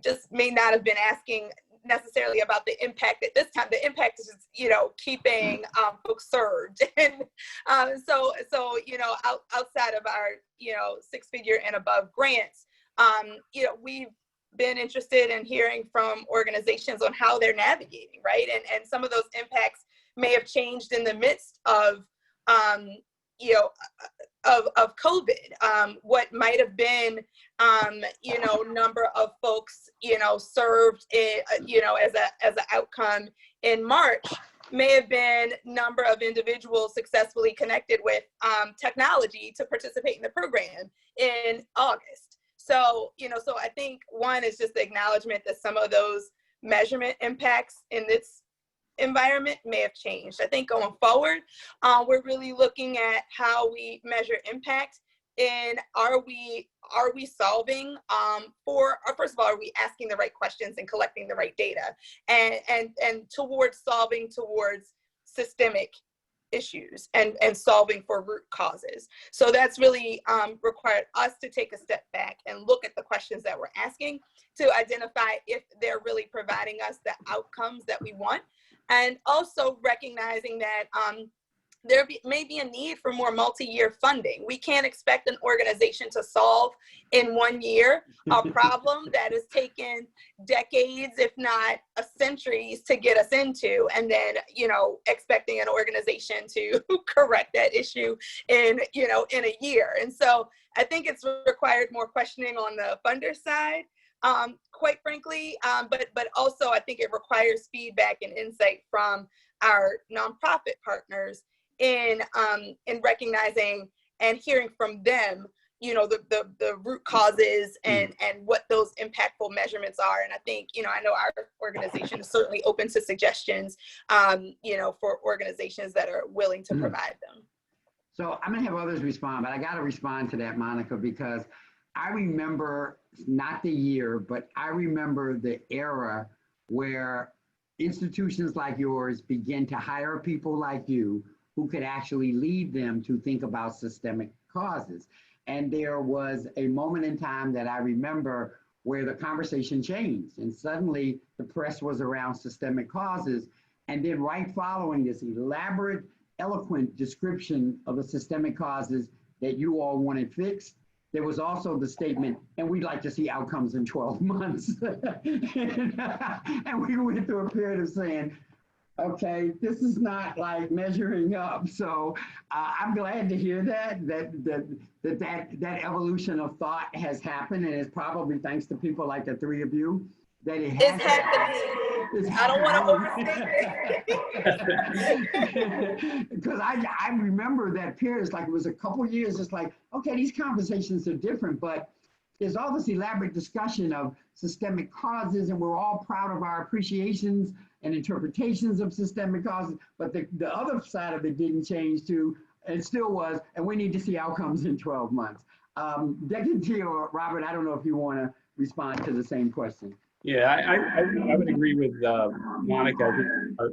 just may not have been asking necessarily about the impact at this time. The impact is just, keeping folks served. And so outside of our, 6-figure and above grants, we've been interested in hearing from organizations on how they're navigating, right? And some of those impacts may have changed in the midst of, of COVID. What might have been, number of folks, served, as an outcome in March may have been number of individuals successfully connected with technology to participate in the program in August. So, so I think one is just the acknowledgement that some of those measurement impacts in this environment may have changed. I think going forward, we're really looking at how we measure impact, and are we solving first of all, are we asking the right questions and collecting the right data, and towards solving towards systemic issues and solving for root causes. So that's really required us to take a step back and look at the questions that we're asking to identify if they're really providing us the outcomes that we want. And also recognizing that there may be a need for more multi-year funding. We can't expect an organization to solve in 1 year a problem that has taken decades, if not centuries, to get us into, and then, expecting an organization to correct that issue in a year. And so I think it's required more questioning on the funder side, quite frankly, but also I think it requires feedback and insight from our nonprofit partners in recognizing and hearing from them, you know, the root causes and what those impactful measurements are. And I think, you know, I know our organization is certainly open to suggestions, you know, for organizations that are willing to provide them. So I'm gonna have others respond, but I gotta respond to that, Monica, because I remember not the year, but I remember the era where institutions like yours begin to hire people like you who could actually lead them to think about systemic causes. And there was a moment in time that I remember where the conversation changed, and suddenly the press was around systemic causes. And then right following this elaborate, eloquent description of the systemic causes that you all wanted fixed, there was also the statement, and we'd like to see outcomes in 12 months. And we went through a period of saying, okay, this is not like measuring up. So I'm glad to hear that evolution of thought has happened, and it's probably thanks to people like the three of you that it has It's happening. I don't want to overstate it. Because I remember that period. It's like it was a couple years. It's like, okay, these conversations are different, but there's all this elaborate discussion of systemic causes, and we're all proud of our appreciations and interpretations of systemic causes. But the other side of it didn't change too. It still was, and we need to see outcomes in 12 months. Dekonti or Robert, I don't know if you want to respond to the same question. Yeah, I would agree with Monica. I think our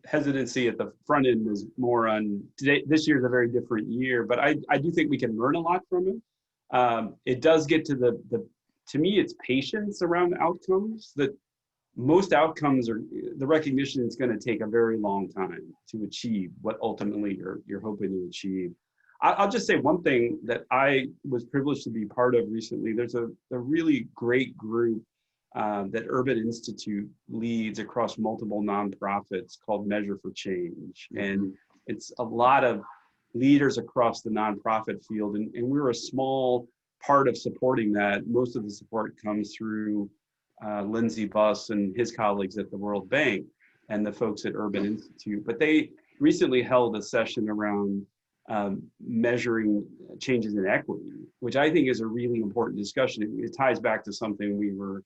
hesitancy at the front end is more on today. This year is a very different year, but I do think we can learn a lot from it. It does get to to me, it's patience around outcomes. That most outcomes are the recognition is going to take a very long time to achieve what ultimately you're hoping to achieve. I'll just say one thing that I was privileged to be part of recently. There's a really great group that Urban Institute leads across multiple nonprofits called Measure for Change. And it's a lot of leaders across the nonprofit field. And we're a small part of supporting that. Most of the support comes through Lindsay Buss and his colleagues at the World Bank and the folks at Urban Institute. But they recently held a session around measuring changes in equity, which I think is a really important discussion. It ties back to something we were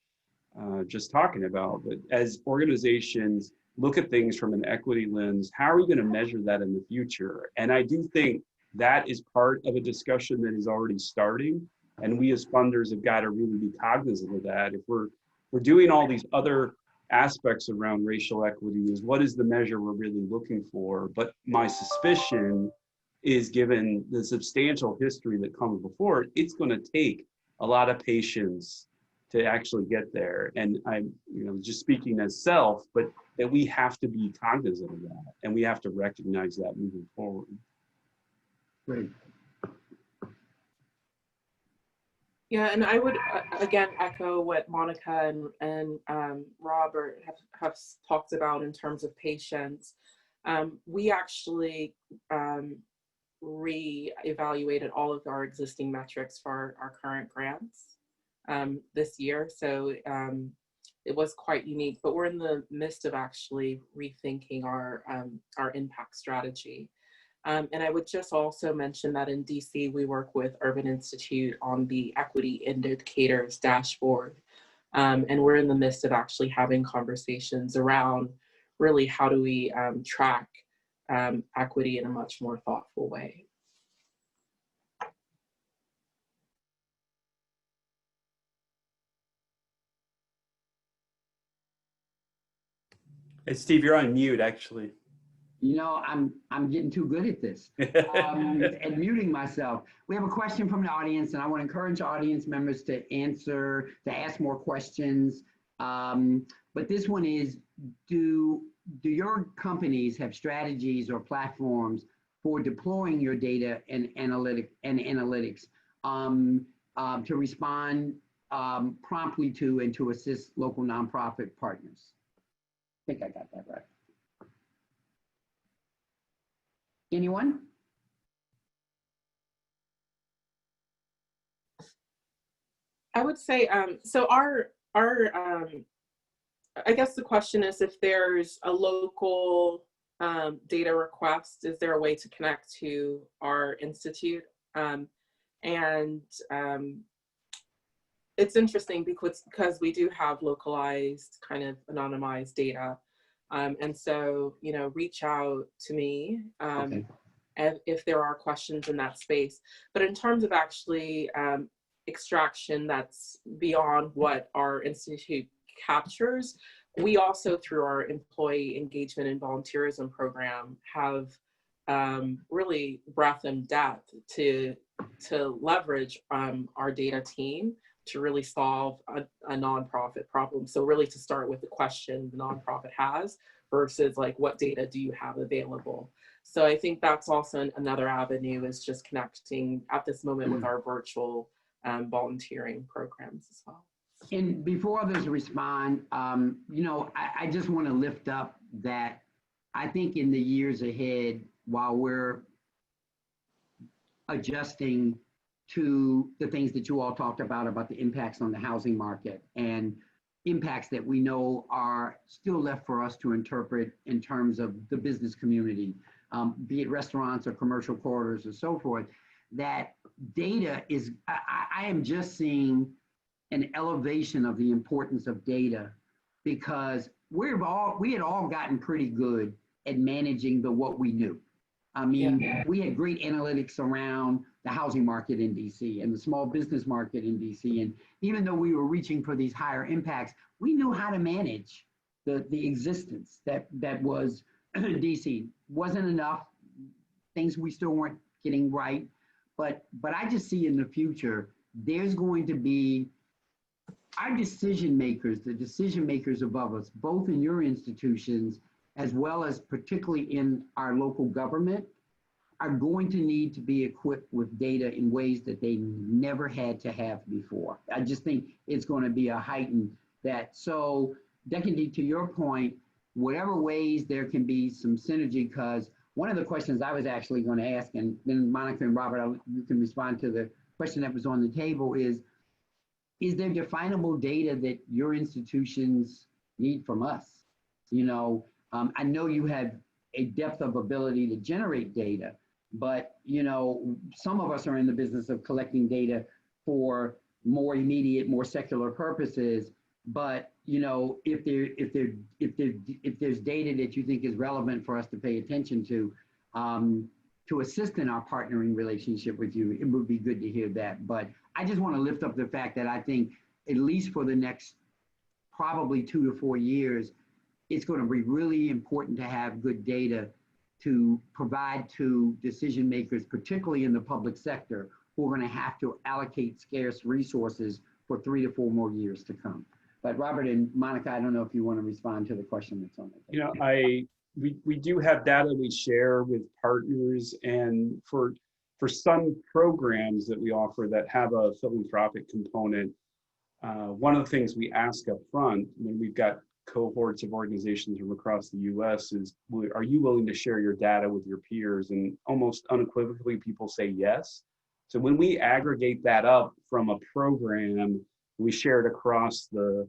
just talking about. But as organizations look at things from an equity lens, how are we going to measure that in the future? And I do think that is part of a discussion that is already starting. And we as funders have got to really be cognizant of that. If we're doing all these other aspects around racial equity, is what is the measure we're really looking for? But my suspicion is, given the substantial history that comes before it, it's going to take a lot of patience to actually get there. And I'm, just speaking as self, but that we have to be cognizant of that, and we have to recognize that moving forward. Great. Yeah, and I would again echo what Monica and Robert have talked about in terms of patience. We actually re-evaluated all of our existing metrics for our current grants this year, so it was quite unique. But we're in the midst of actually rethinking our impact strategy. And I would just also mention that in DC, we work with Urban Institute on the Equity Indicators dashboard. And we're in the midst of actually having conversations around really how do we track equity in a much more thoughtful way. Hey, Steve, you're on mute, actually. I'm getting too good at this and muting myself. We have a question from the audience, and I want to encourage audience members to ask more questions. But this one is, do your companies have strategies or platforms for deploying your data and analytics to respond promptly to and to assist local nonprofit partners? I think I got that right. Anyone? I would say, so our I guess the question is, if there's a local data request, is there a way to connect to our institute? And And it's interesting because we do have localized kind of anonymized data. And so, you know, reach out to me if there are questions in that space. But in terms of actually extraction that's beyond what our institute captures, we also, through our employee engagement and volunteerism program, have really breadth and depth to leverage our data team to really solve a nonprofit problem. So really to start with the question the nonprofit has versus like, what data do you have available? So I think that's also another avenue, is just connecting at this moment with our virtual volunteering programs as well. And before others respond, you know, I just want to lift up that I think in the years ahead, while we're adjusting to the things that you all talked about the impacts on the housing market and impacts that we know are still left for us to interpret in terms of the business community, be it restaurants or commercial corridors or so forth, that data is, I am just seeing an elevation of the importance of data, because we had all gotten pretty good at managing what we knew. I mean, we had great analytics around the housing market in DC and the small business market in DC. And even though we were reaching for these higher impacts, we knew how to manage the existence that was DC. Wasn't enough, things we still weren't getting right. But I just see in the future, there's going to be our decision makers, the decision makers above us, both in your institutions as well as particularly in our local government, are going to need to be equipped with data in ways that they never had to have before. I just think it's going to be a heightened that. So, Dekonti, to your point, whatever ways there can be some synergy, because one of the questions I was actually going to ask, and then Monica and Robert, you can respond to the question that was on the table, is there definable data that your institutions need from us? You know, I know you have a depth of ability to generate data, but, you know, some of us are in the business of collecting data for more immediate, more secular purposes. But, you know, if there's data that you think is relevant for us to pay attention to assist in our partnering relationship with you, it would be good to hear that. But I just want to lift up the fact that I think, at least for the next probably 2 to 4 years, it's going to be really important to have good data to provide to decision makers, particularly in the public sector, who are going to have to allocate scarce resources for 3 to 4 more years to come. But Robert and Monica, I don't know if you want to respond to the question that's on the table. You know, we do have data we share with partners, and for some programs that we offer that have a philanthropic component, one of the things we ask up front when we've got cohorts of organizations from across the US is, are you willing to share your data with your peers? And almost unequivocally, people say yes. So when we aggregate that up from a program, we share it across the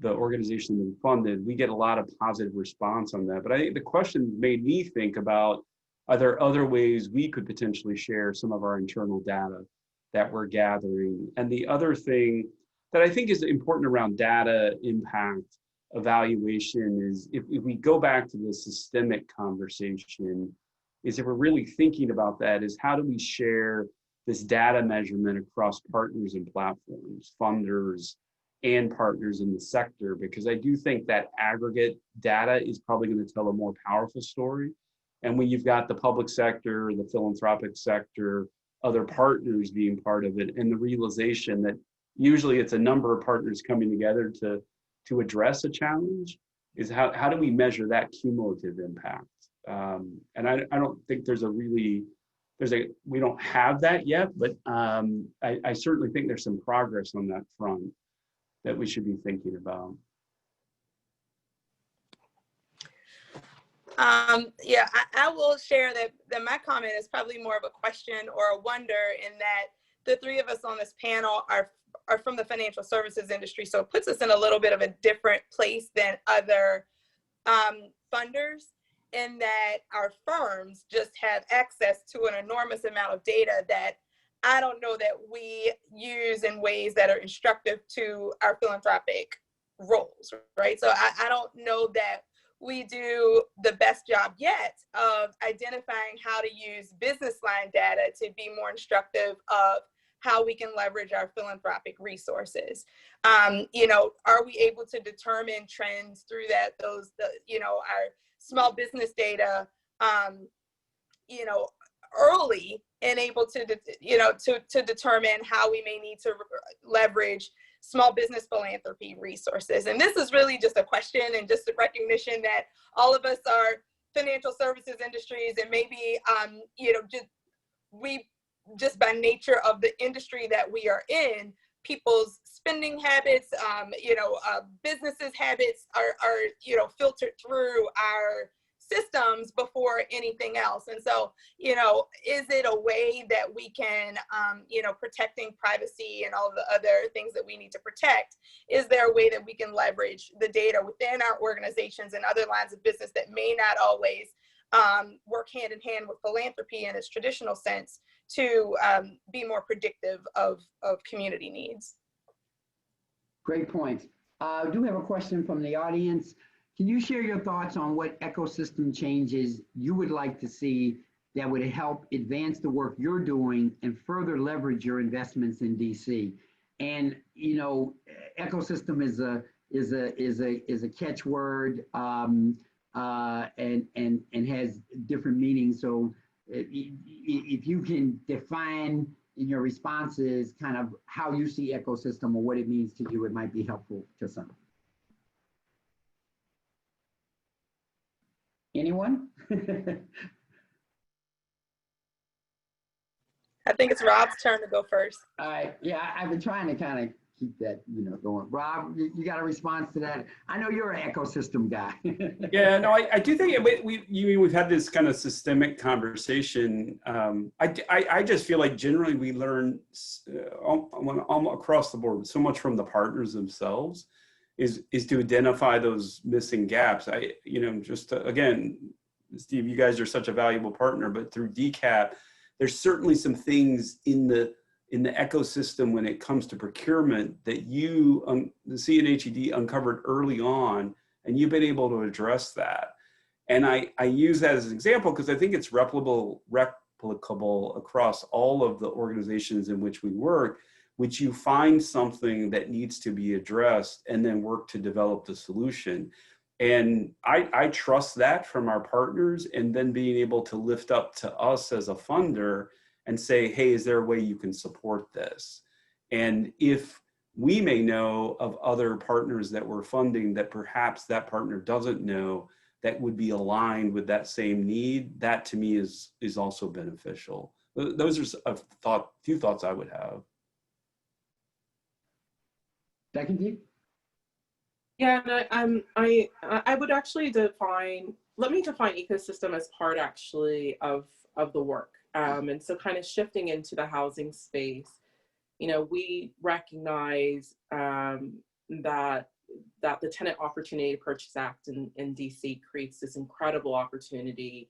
organization that we funded, we get a lot of positive response on that. But I think the question made me think about, are there other ways we could potentially share some of our internal data that we're gathering? And the other thing that I think is important around data impact evaluation is, if we go back to the systemic conversation, is if we're really thinking about that, is how do we share this data measurement across partners and platforms, funders, and partners in the sector? Because I do think that aggregate data is probably going to tell a more powerful story. And when you've got the public sector, the philanthropic sector, other partners being part of it, and the realization that usually it's a number of partners coming together to address a challenge, is how do we measure that cumulative impact? And I don't think we don't have that yet, but I certainly think there's some progress on that front that we should be thinking about. Yeah, I will share that my comment is probably more of a question or a wonder, in that the three of us on this panel are from the financial services industry. So it puts us in a little bit of a different place than other funders, in that our firms just have access to an enormous amount of data that I don't know that we use in ways that are instructive to our philanthropic roles, right? So I don't know that we do the best job yet of identifying how to use business line data to be more instructive of how we can leverage our philanthropic resources. You know, are we able to determine trends through that, you know, our small business data, you know, early and able to, you know, to determine how we may need to leverage small business philanthropy resources. And this is really just a question and just a recognition that all of us are financial services industries, and maybe, you know, just by nature of the industry that we are in, people's spending habits, you know, businesses habits are, you know, filtered through our systems before anything else. And so, you know, is it a way that we can, you know, protecting privacy and all the other things that we need to protect, is there a way that we can leverage the data within our organizations and other lines of business that may not always work hand in hand with philanthropy in its traditional sense to be more predictive of community needs? Great point. I do have a question from the audience. Can you share your thoughts on what ecosystem changes you would like to see that would help advance the work you're doing and further leverage your investments in DC? And you know, ecosystem is a catchword and has different meanings. So if you can define in your responses kind of how you see ecosystem or what it means to you, it might be helpful to some. Anyone? I think it's Rob's turn to go first. All right. Yeah, I've been trying to kind of keep that, you know, going. Rob, you got a response to that? I know you're an ecosystem guy. Yeah, no, I do think we've had this kind of systemic conversation. I just feel like generally we learn across the board so much from the partners themselves. Is to identify those missing gaps. Again, Steve, you guys are such a valuable partner, but through DCAP, there's certainly some things in the ecosystem when it comes to procurement that the CNHED uncovered early on, and you've been able to address that. And I use that as an example because I think it's replicable across all of the organizations in which we work, which you find something that needs to be addressed and then work to develop the solution. And I trust that from our partners, and then being able to lift up to us as a funder and say, hey, is there a way you can support this? And if we may know of other partners that we're funding that perhaps that partner doesn't know that would be aligned with that same need, that to me is also beneficial. Those are a few thoughts I would have. Dekonti? Yeah, and I would actually let me define ecosystem as part actually of the work. And so kind of shifting into the housing space, you know, we recognize that the Tenant Opportunity Purchase Act in DC creates this incredible opportunity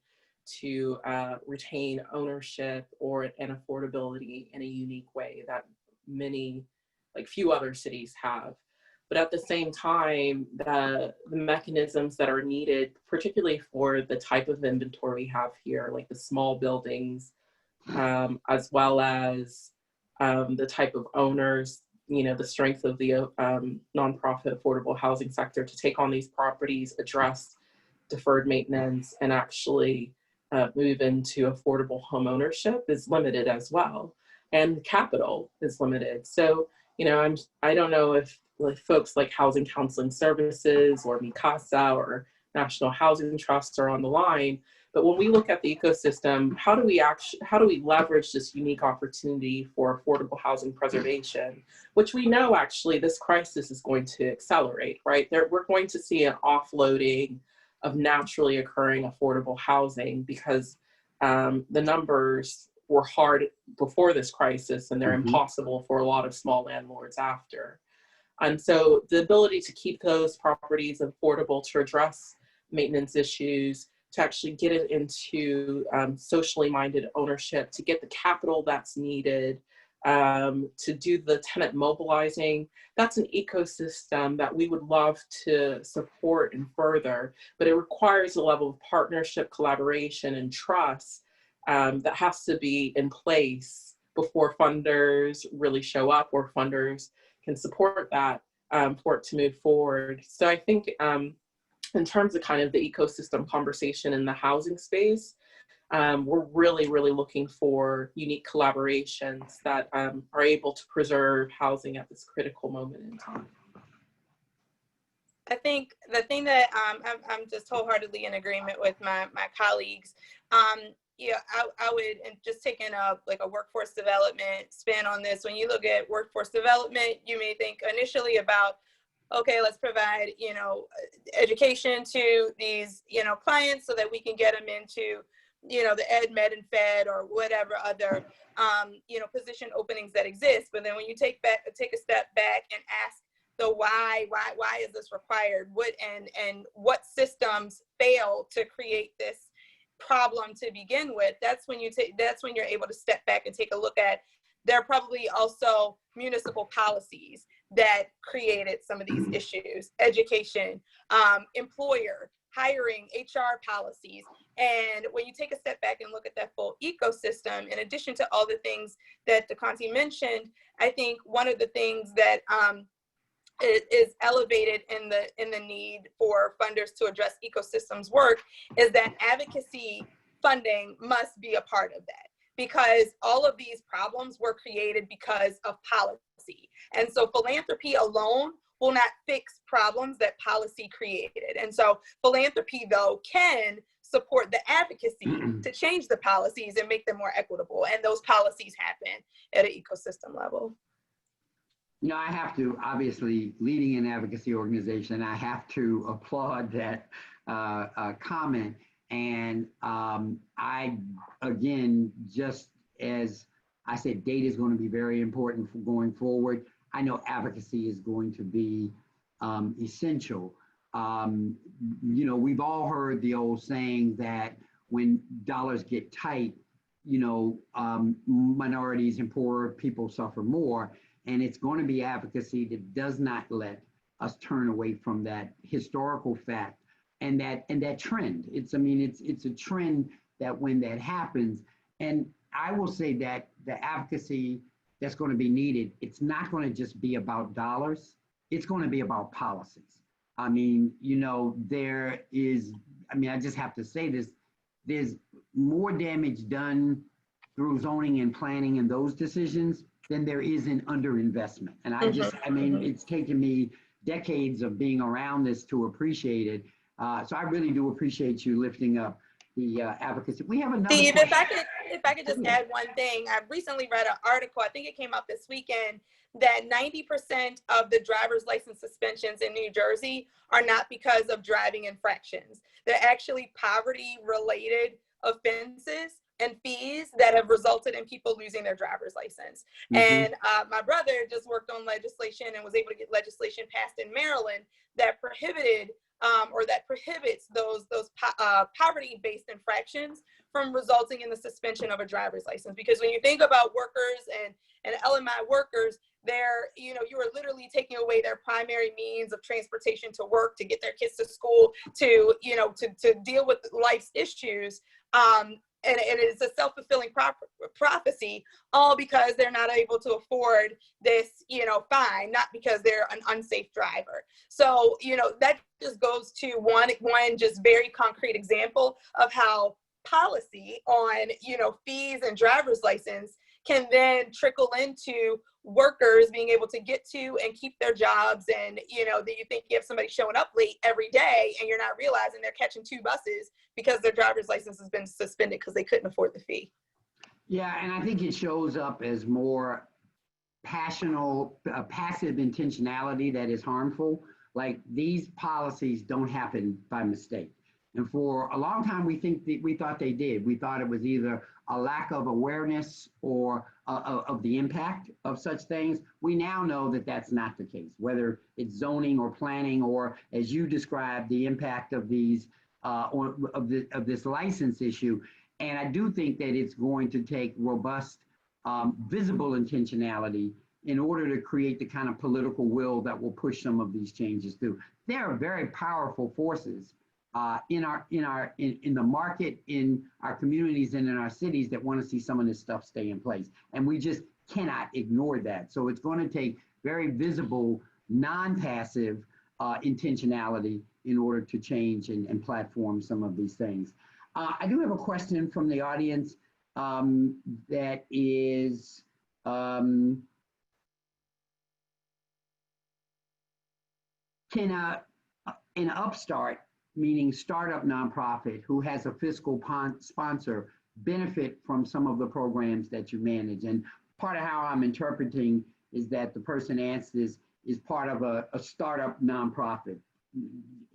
to retain ownership and affordability in a unique way that few other cities have. But at the same time, the mechanisms that are needed, particularly for the type of inventory we have here, like the small buildings, as well as the type of owners, you know, the strength of the nonprofit affordable housing sector to take on these properties, address deferred maintenance, and actually move into affordable home ownership is limited as well. And capital is limited. So, you know, I don't know if folks like Housing Counseling Services or Mikasa or National Housing Trust are on the line, but when we look at the ecosystem, how do we leverage this unique opportunity for affordable housing preservation, which we know actually this crisis is going to accelerate, right? We're going to see an offloading of naturally occurring affordable housing because the numbers were hard before this crisis, and they're impossible for a lot of small landlords after. And so the ability to keep those properties affordable to address maintenance issues, to actually get it into socially minded ownership, to get the capital that's needed, to do the tenant mobilizing. That's an ecosystem that we would love to support and further, but it requires a level of partnership, collaboration, and trust that has to be in place before funders really show up or funders can support that for it to move forward. So I think in terms of kind of the ecosystem conversation in the housing space, we're really, really looking for unique collaborations that are able to preserve housing at this critical moment in time. I think the thing that I'm just wholeheartedly in agreement with my colleagues. Yeah, I would, and just taking a workforce development spin on this. When you look at workforce development, you may think initially about, okay, let's provide, education to these, clients so that we can get them into, the ed, med, and fed or whatever other, position openings that exist. But then when you take a step back and ask the why is this required? And what systems fail to create this problem to begin with? That's when you're able to step back and take a look at, there are probably also municipal policies that created some of these issues, education, employer, hiring, HR policies. And when you take a step back and look at that full ecosystem, in addition to all the things that Dekonti mentioned, I think one of the things that is elevated in the need for funders to address ecosystems work is that advocacy funding must be a part of that, because all of these problems were created because of policy. And so philanthropy alone will not fix problems that policy created. And so philanthropy, though, can support the advocacy to change the policies and make them more equitable. And those policies happen at an ecosystem level. I have to, obviously, leading an advocacy organization, I have to applaud that comment. And I, again, just as I said, data is going to be very important for going forward. I know advocacy is going to be essential. We've all heard the old saying that when dollars get tight, minorities and poorer people suffer more. And it's going to be advocacy that does not let us turn away from that historical fact and that trend. It's a trend that when that happens, and I will say that the advocacy that's going to be needed, it's not going to just be about dollars. It's going to be about policies. I just have to say this, there's more damage done through zoning and planning and those decisions than there is in underinvestment. And it's taken me decades of being around this to appreciate it. So I really do appreciate you lifting up the advocacy. We have another Steve, question. if I could just add one thing. I recently read an article, I think it came out this weekend, that 90% of the driver's license suspensions in New Jersey are not because of driving infractions. They're actually poverty-related offenses and fees that have resulted in people losing their driver's license. And my brother just worked on legislation and was able to get legislation passed in Maryland that prohibited or that prohibits those poverty-based infractions from resulting in the suspension of a driver's license. Because when you think about workers and LMI workers, you are literally taking away their primary means of transportation to work, to get their kids to school, to deal with life's issues. And it's a self-fulfilling prophecy, all because they're not able to afford this, fine, not because they're an unsafe driver. So, that just goes to one just very concrete example of how policy on, fees and driver's license can then trickle into workers being able to get to and keep their jobs. And that you think you have somebody showing up late every day and you're not realizing they're catching 2 buses because their driver's license has been suspended because they couldn't afford the fee. Yeah, and I think it shows up as more passive intentionality that is harmful. Like, these policies don't happen by mistake. And for a long time, we thought they did. We thought it was either a lack of awareness or of the impact of such things. We now know that that's not the case, whether it's zoning or planning, or as you described, the impact of these of this license issue. And I do think that it's going to take robust, visible intentionality in order to create the kind of political will that will push some of these changes through. There are very powerful forces in the market, in our communities, and in our cities that want to see some of this stuff stay in place, and we just cannot ignore that. So it's going to take very visible, non-passive intentionality in order to change and platform some of these things. I do have a question from the audience that is, can an upstart, meaning startup nonprofit who has a fiscal sponsor, benefit from some of the programs that you manage? And part of how I'm interpreting is that the person asked this is part of a startup nonprofit.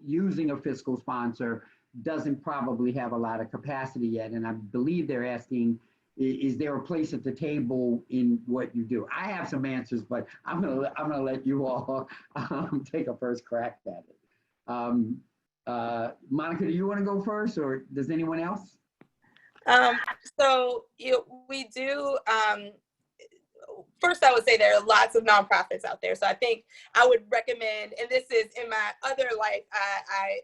Using a fiscal sponsor doesn't probably have a lot of capacity yet. And I believe they're asking, is there a place at the table in what you do? I have some answers, but I'm gonna let you all take a first crack at it. Monica, do you want to go first, or does anyone else? So we do. First, I would say there are lots of nonprofits out there. So I think I would recommend, and this is in my other life, I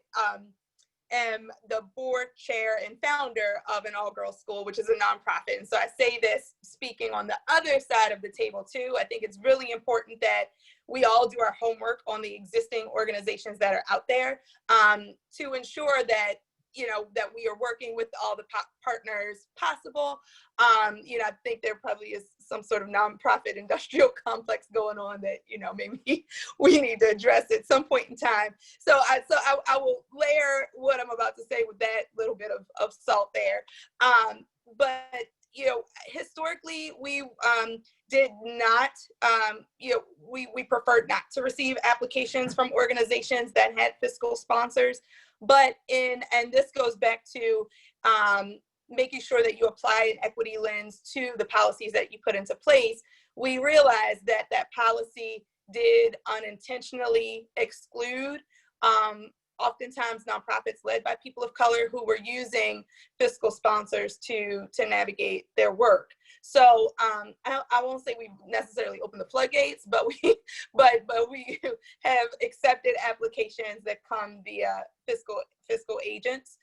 am the board chair and founder of an all-girls school, which is a nonprofit. And so I say this speaking on the other side of the table too. I think it's really important that we all do our homework on the existing organizations that are out there to ensure that that we are working with all the partners possible. I think there probably is some sort of nonprofit industrial complex going on that, maybe we need to address at some point in time. So I will layer what I'm about to say with that little bit of salt there. But historically, we did not, we preferred not to receive applications from organizations that had fiscal sponsors. But and this goes back to making sure that you apply an equity lens to the policies that you put into place. We realized that policy did unintentionally exclude oftentimes nonprofits led by people of color who were using fiscal sponsors to navigate their work. So I won't say we've necessarily opened the floodgates, but we have accepted applications that come via fiscal agents.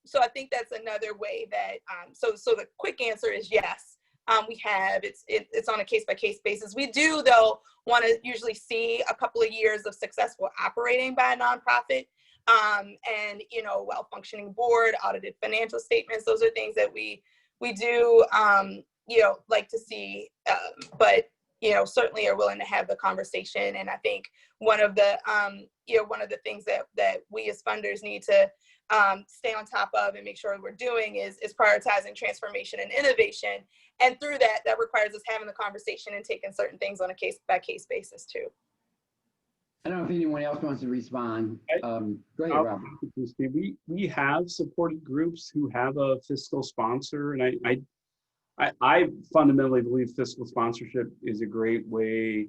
So I think that's another way that so the quick answer is yes. We have it's on a case-by-case basis. We do, though, want to usually see a couple of years of successful operating by a nonprofit, and well-functioning board, audited financial statements. Those are things that we do like to see, but certainly are willing to have the conversation. And I think one of the things that we as funders need to stay on top of and make sure we're doing is prioritizing transformation and innovation. And through that requires us having the conversation and taking certain things on a case-by-case basis too. I don't know if anyone else wants to respond. Go ahead, Robert. We have supported groups who have a fiscal sponsor, and I fundamentally believe fiscal sponsorship is a great way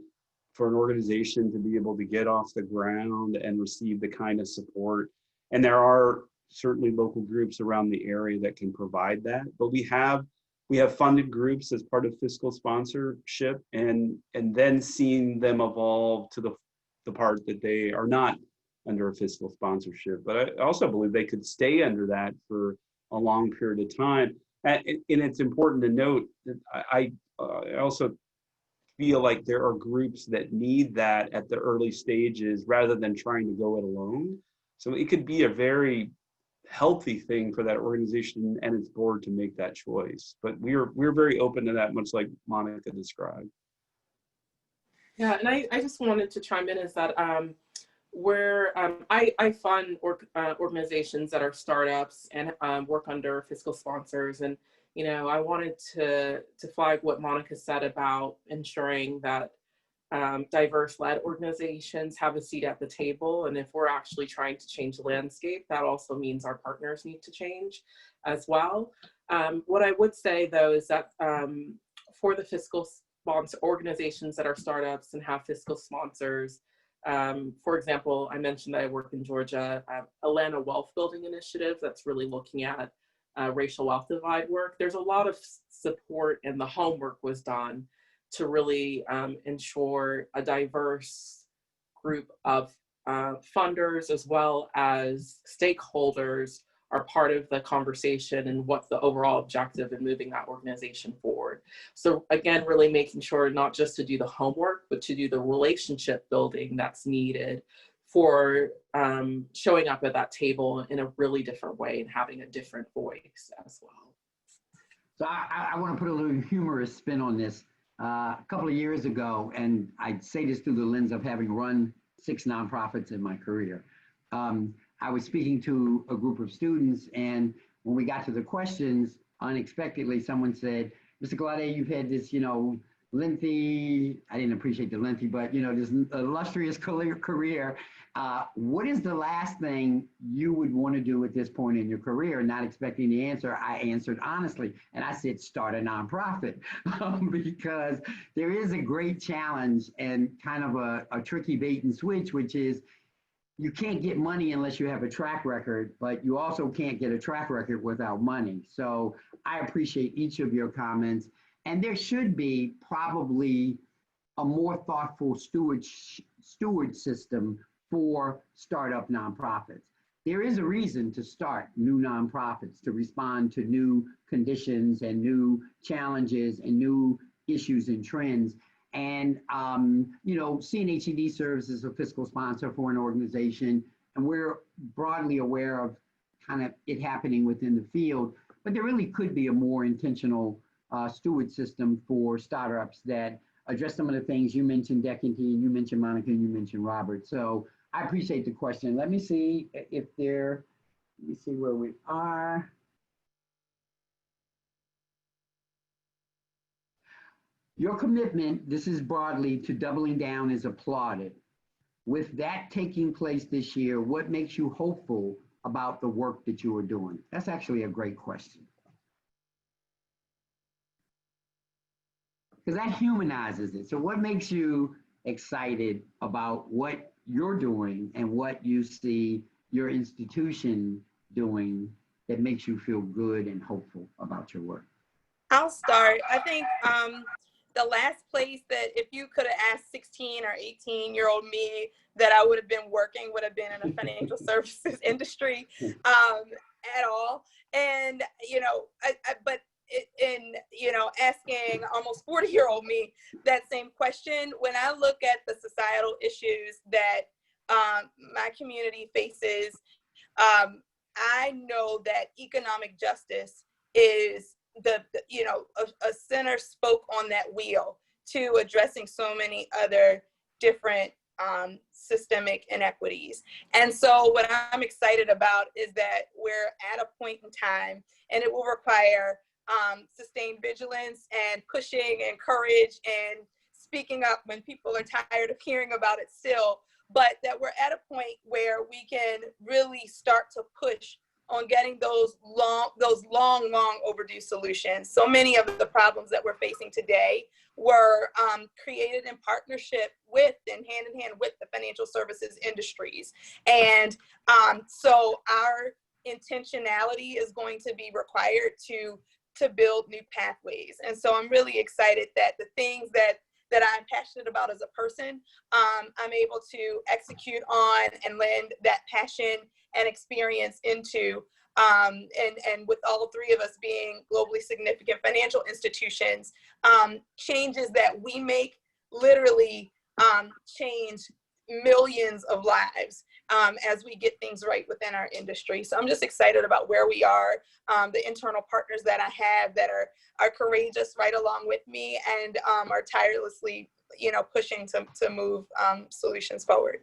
for an organization to be able to get off the ground and receive the kind of support. And there are certainly local groups around the area that can provide that, but we have funded groups as part of fiscal sponsorship, and then seeing them evolve to the part that they are not under a fiscal sponsorship. But I also believe they could stay under that for a long period of time. And it's important to note that I also feel like there are groups that need that at the early stages rather than trying to go it alone. So it could be a very healthy thing for that organization and its board to make that choice. But we're very open to that, much like Monica described. Yeah, and I just wanted to chime in is that I fund organizations that are startups and work under fiscal sponsors. And I wanted to flag what Monica said about ensuring that diverse-led organizations have a seat at the table. And if we're actually trying to change the landscape, that also means our partners need to change as well. What I would say, though, is that for the fiscal sponsor organizations that are startups and have fiscal sponsors, For example, I mentioned that I work in Georgia, Atlanta Wealth Building Initiative that's really looking at racial wealth divide work. There's a lot of support, and the homework was done to really ensure a diverse group of funders as well as stakeholders are part of the conversation and what's the overall objective in moving that organization forward. So again, really making sure not just to do the homework, but to do the relationship building that's needed for showing up at that table in a really different way and having a different voice as well. So I want to put a little humorous spin on this. A couple of years ago, and I'd say this through the lens of having run 6 nonprofits in my career. I was speaking to a group of students, and when we got to the questions, unexpectedly, someone said, Mr. Glaude, you've had this, lengthy, I didn't appreciate the lengthy, but, this illustrious career. What is the last thing you would want to do at this point in your career? Not expecting the answer, I answered honestly, and I said, start a nonprofit, because there is a great challenge and kind of a tricky bait and switch, which is, you can't get money unless you have a track record, but you also can't get a track record without money. So I appreciate each of your comments. And there should be probably a more thoughtful steward system for startup nonprofits. There is a reason to start new nonprofits, to respond to new conditions and new challenges and new issues and trends. And, CNHED serves as a fiscal sponsor for an organization, and we're broadly aware of kind of it happening within the field, but there really could be a more intentional steward system for startups that address some of the things you mentioned, Dekonti, and you mentioned Monica, and you mentioned Robert. So I appreciate the question. Let me see let me see where we are. Your commitment, this is broadly, to doubling down is applauded. With that taking place this year, what makes you hopeful about the work that you are doing? That's actually a great question. Because that humanizes it. So what makes you excited about what you're doing and what you see your institution doing that makes you feel good and hopeful about your work? I'll start. I think the last place that if you could have asked 16 or 18-year-old me that I would have been working would have been in the financial services industry at all. And, asking almost 40-year-old me that same question, when I look at the societal issues that my community faces, I know that economic justice is a center spoke on that wheel to addressing so many other different systemic inequities. And so what I'm excited about is that we're at a point in time, and it will require sustained vigilance and pushing and courage and speaking up when people are tired of hearing about it still, but that we're at a point where we can really start to push on getting those long overdue solutions. So many of the problems that we're facing today were created in partnership with and hand in hand with the financial services industries. And so our intentionality is going to be required to build new pathways. And so I'm really excited that the things that I'm passionate about as a person, I'm able to execute on and lend that passion and experience into, and with all 3 of us being globally significant financial institutions, changes that we make literally change millions of lives as we get things right within our industry. So I'm just excited about where we are, the internal partners that I have that are courageous right along with me and are tirelessly, pushing to move solutions forward.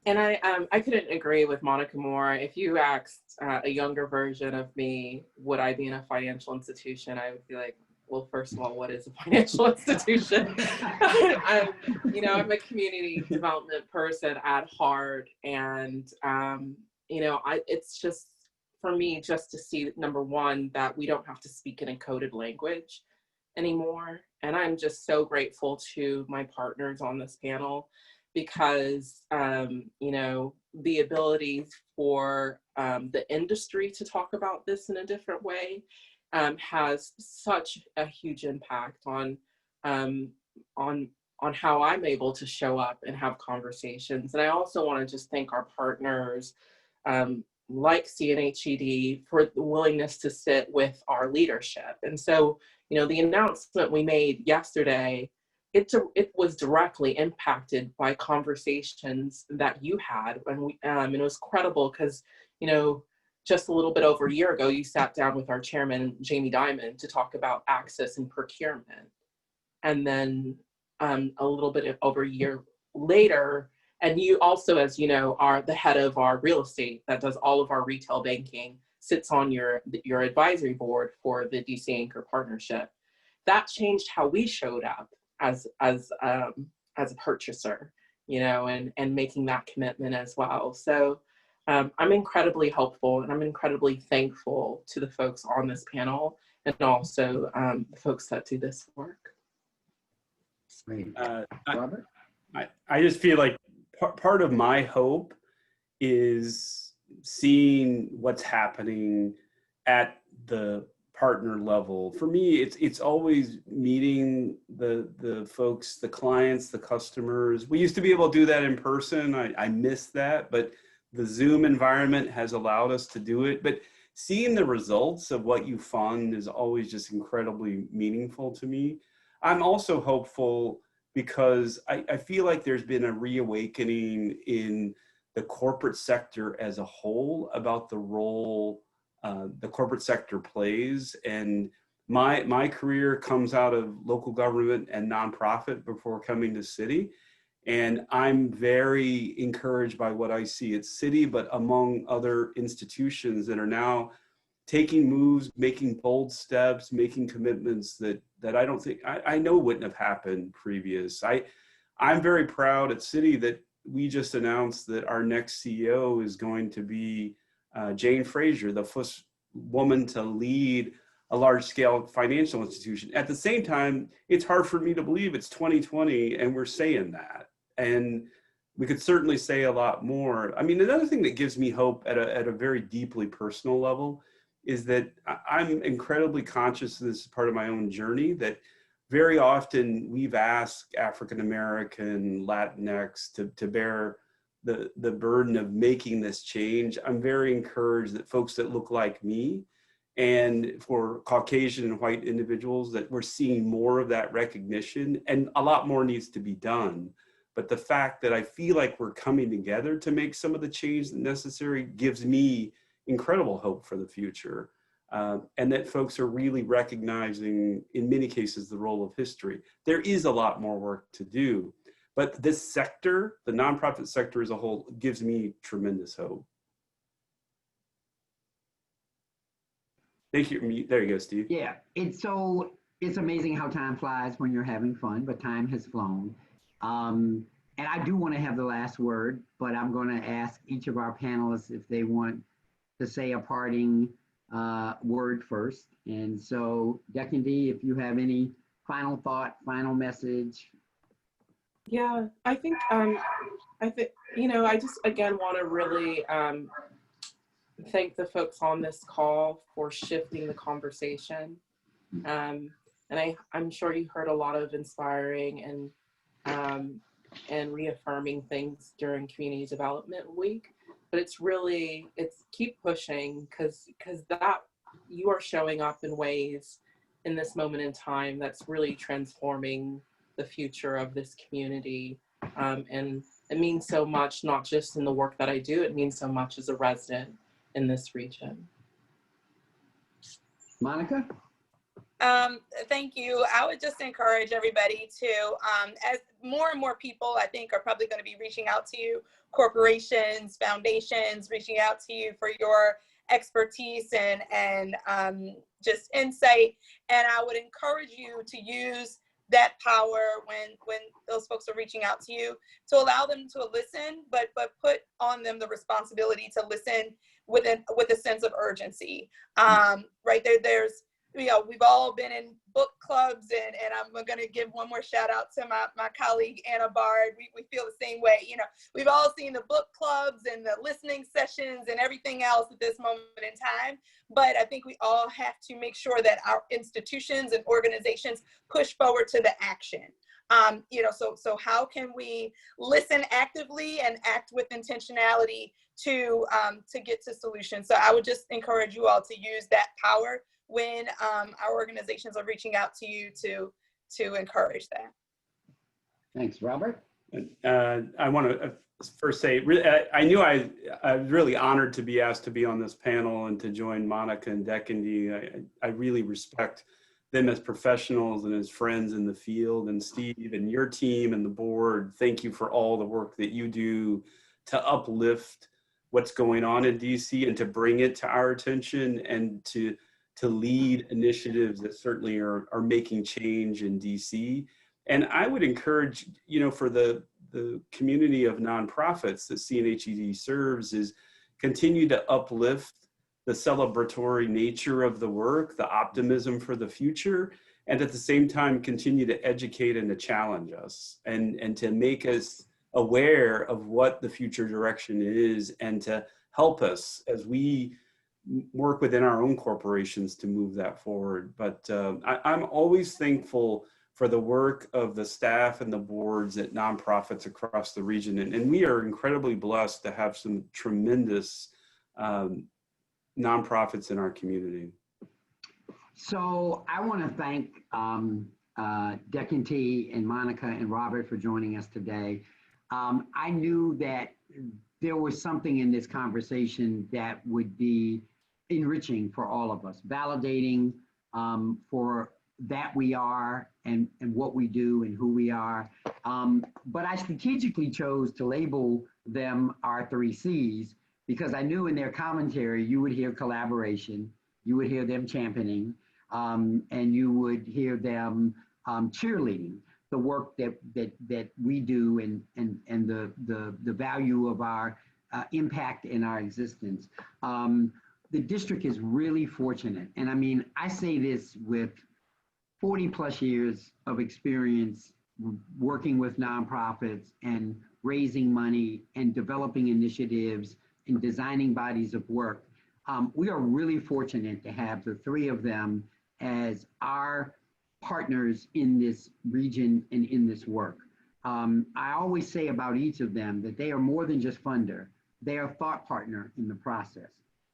And I couldn't agree with Monica more. If you asked a younger version of me, would I be in a financial institution? I would be like, well, first of all, what is a financial institution? I'm a community development person at heart. And, it's just, for me, just to see, number one, that we don't have to speak in encoded language. anymore. And I'm just so grateful to my partners on this panel because, you know, the ability for the industry to talk about this in a different way has such a huge impact on how I'm able to show up and have conversations. And I also want to just thank our partners like CNHED for the willingness to sit with our leadership. And so, you know, the announcement we made yesterday, it was directly impacted by conversations that you had when we, and it was credible because, you know, just a little bit over a year ago, you sat down with our chairman, Jamie Dimon, to talk about access and procurement. And then a little bit over a year later, and you also, as you know, are the head of our real estate that does all of our retail banking, sits on your advisory board for the DC Anchor Partnership. That changed how we showed up as a purchaser, you know, and making that commitment as well. So I'm incredibly hopeful and I'm incredibly thankful to the folks on this panel and also the folks that do this work. Great. Robert? I just feel like part of my hope is seeing what's happening at the partner level. For me, it's always meeting the folks, the clients, the customers. We used to be able to do that in person. I miss that, but the Zoom environment has allowed us to do it. But seeing the results of what you fund is always just incredibly meaningful to me. I'm also hopeful because I feel like there's been a reawakening in the corporate sector as a whole about the role the corporate sector plays. And my career comes out of local government and nonprofit before coming to Citi. And I'm very encouraged by what I see at Citi, but among other institutions that are now taking moves, making bold steps, making commitments that I don't think, I know wouldn't have happened previous. I'm very proud at Citi that we just announced that our next CEO is going to be Jane Fraser, the first woman to lead a large-scale financial institution. At the same time, it's hard for me to believe it's 2020 and we're saying that. And we could certainly say a lot more. I mean, another thing that gives me hope at a very deeply personal level is that I'm incredibly conscious, this is part of my own journey, that very often we've asked African-American, Latinx to bear the burden of making this change. I'm very encouraged that folks that look like me and for Caucasian and white individuals that we're seeing more of that recognition, and a lot more needs to be done. But the fact that I feel like we're coming together to make some of the change necessary gives me incredible hope for the future. And that folks are really recognizing, in many cases, the role of history. There is a lot more work to do, but this sector, the nonprofit sector as a whole, gives me tremendous hope. Thank you. There you go, Steve. Yeah, it's amazing how time flies when you're having fun, but time has flown. And I do want to have the last word, but I'm going to ask each of our panelists if they want to say a parting word first. And so, Dekonti, if you have any final thought, final message. Yeah, I think, you know, I just, again, want to really thank the folks on this call for shifting the conversation. And I'm sure you heard a lot of inspiring and reaffirming things during Community Development Week. But it's keep pushing because that you are showing up in ways in this moment in time that's really transforming the future of this community. And it means so much, not just in the work that I do, it means so much as a resident in this region. Monica? Thank you. I would just encourage everybody to, as more and more people, I think, are probably going to be reaching out to you, corporations, foundations, reaching out to you for your expertise and just insight. And I would encourage you to use that power when those folks are reaching out to you, to allow them to listen, but put on them the responsibility to listen with a sense of urgency. Right there, we've all been in book clubs, and I'm going to give one more shout out to my colleague, Anna Bard. We feel the same way. We've all seen the book clubs and the listening sessions and everything else at this moment in time. But I think we all have to make sure that our institutions and organizations push forward to the action. So how can we listen actively and act with intentionality to get to solutions? So I would just encourage you all to use that power when our organizations are reaching out to you to encourage that. Thanks, Robert. I want to first say, I knew I was really honored to be asked to be on this panel and to join Monica and Dekonti. I really respect them as professionals and as friends in the field. And Steve and your team and the board, thank you for all the work that you do to uplift what's going on in DC and to bring it to our attention and to lead initiatives that certainly are making change in DC. And I would encourage, for the community of nonprofits that CNHED serves, is continue to uplift the celebratory nature of the work, the optimism for the future, and at the same time continue to educate and to challenge us and to make us aware of what the future direction is and to help us as we work within our own corporations to move that forward. But I'm always thankful for the work of the staff and the boards at nonprofits across the region. And we are incredibly blessed to have some tremendous nonprofits in our community. So I want to thank Dekonti and Monica and Robert for joining us today. I knew that there was something in this conversation that would be enriching for all of us, validating for that we are and what we do and who we are. But I strategically chose to label them our 3 C's because I knew in their commentary you would hear collaboration, you would hear them championing, and you would hear them cheerleading the work that we do and the value of our impact in our existence. The district is really fortunate. And I mean, I say this with 40 plus years of experience working with nonprofits and raising money and developing initiatives and designing bodies of work. We are really fortunate to have the 3 of them as our partners in this region and in this work. I always say about each of them that they are more than just funder. They are thought partner in the process.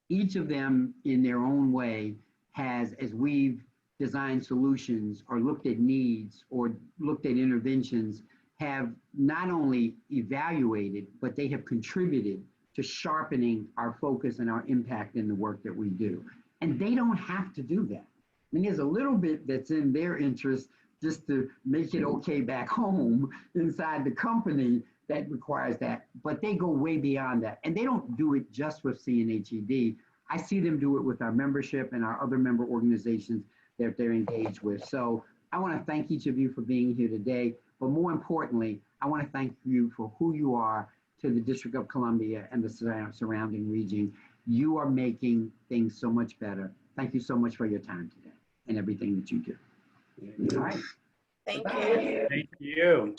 Each of them in their own way has, as we've designed solutions or looked at needs or looked at interventions, have not only evaluated, but they have contributed to sharpening our focus and our impact in the work that we do. And they don't have to do that. I mean, there's a little bit that's in their interest just to make it okay back home inside the company that requires that, but they go way beyond that. And they don't do it just with CNHED. I see them do it with our membership and our other member organizations that they're engaged with. So I want to thank each of you for being here today, but more importantly, I want to thank you for who you are to the District of Columbia and the surrounding region. You are making things so much better. Thank you so much for your time today and everything that you do. All right. Thank you. Thank you.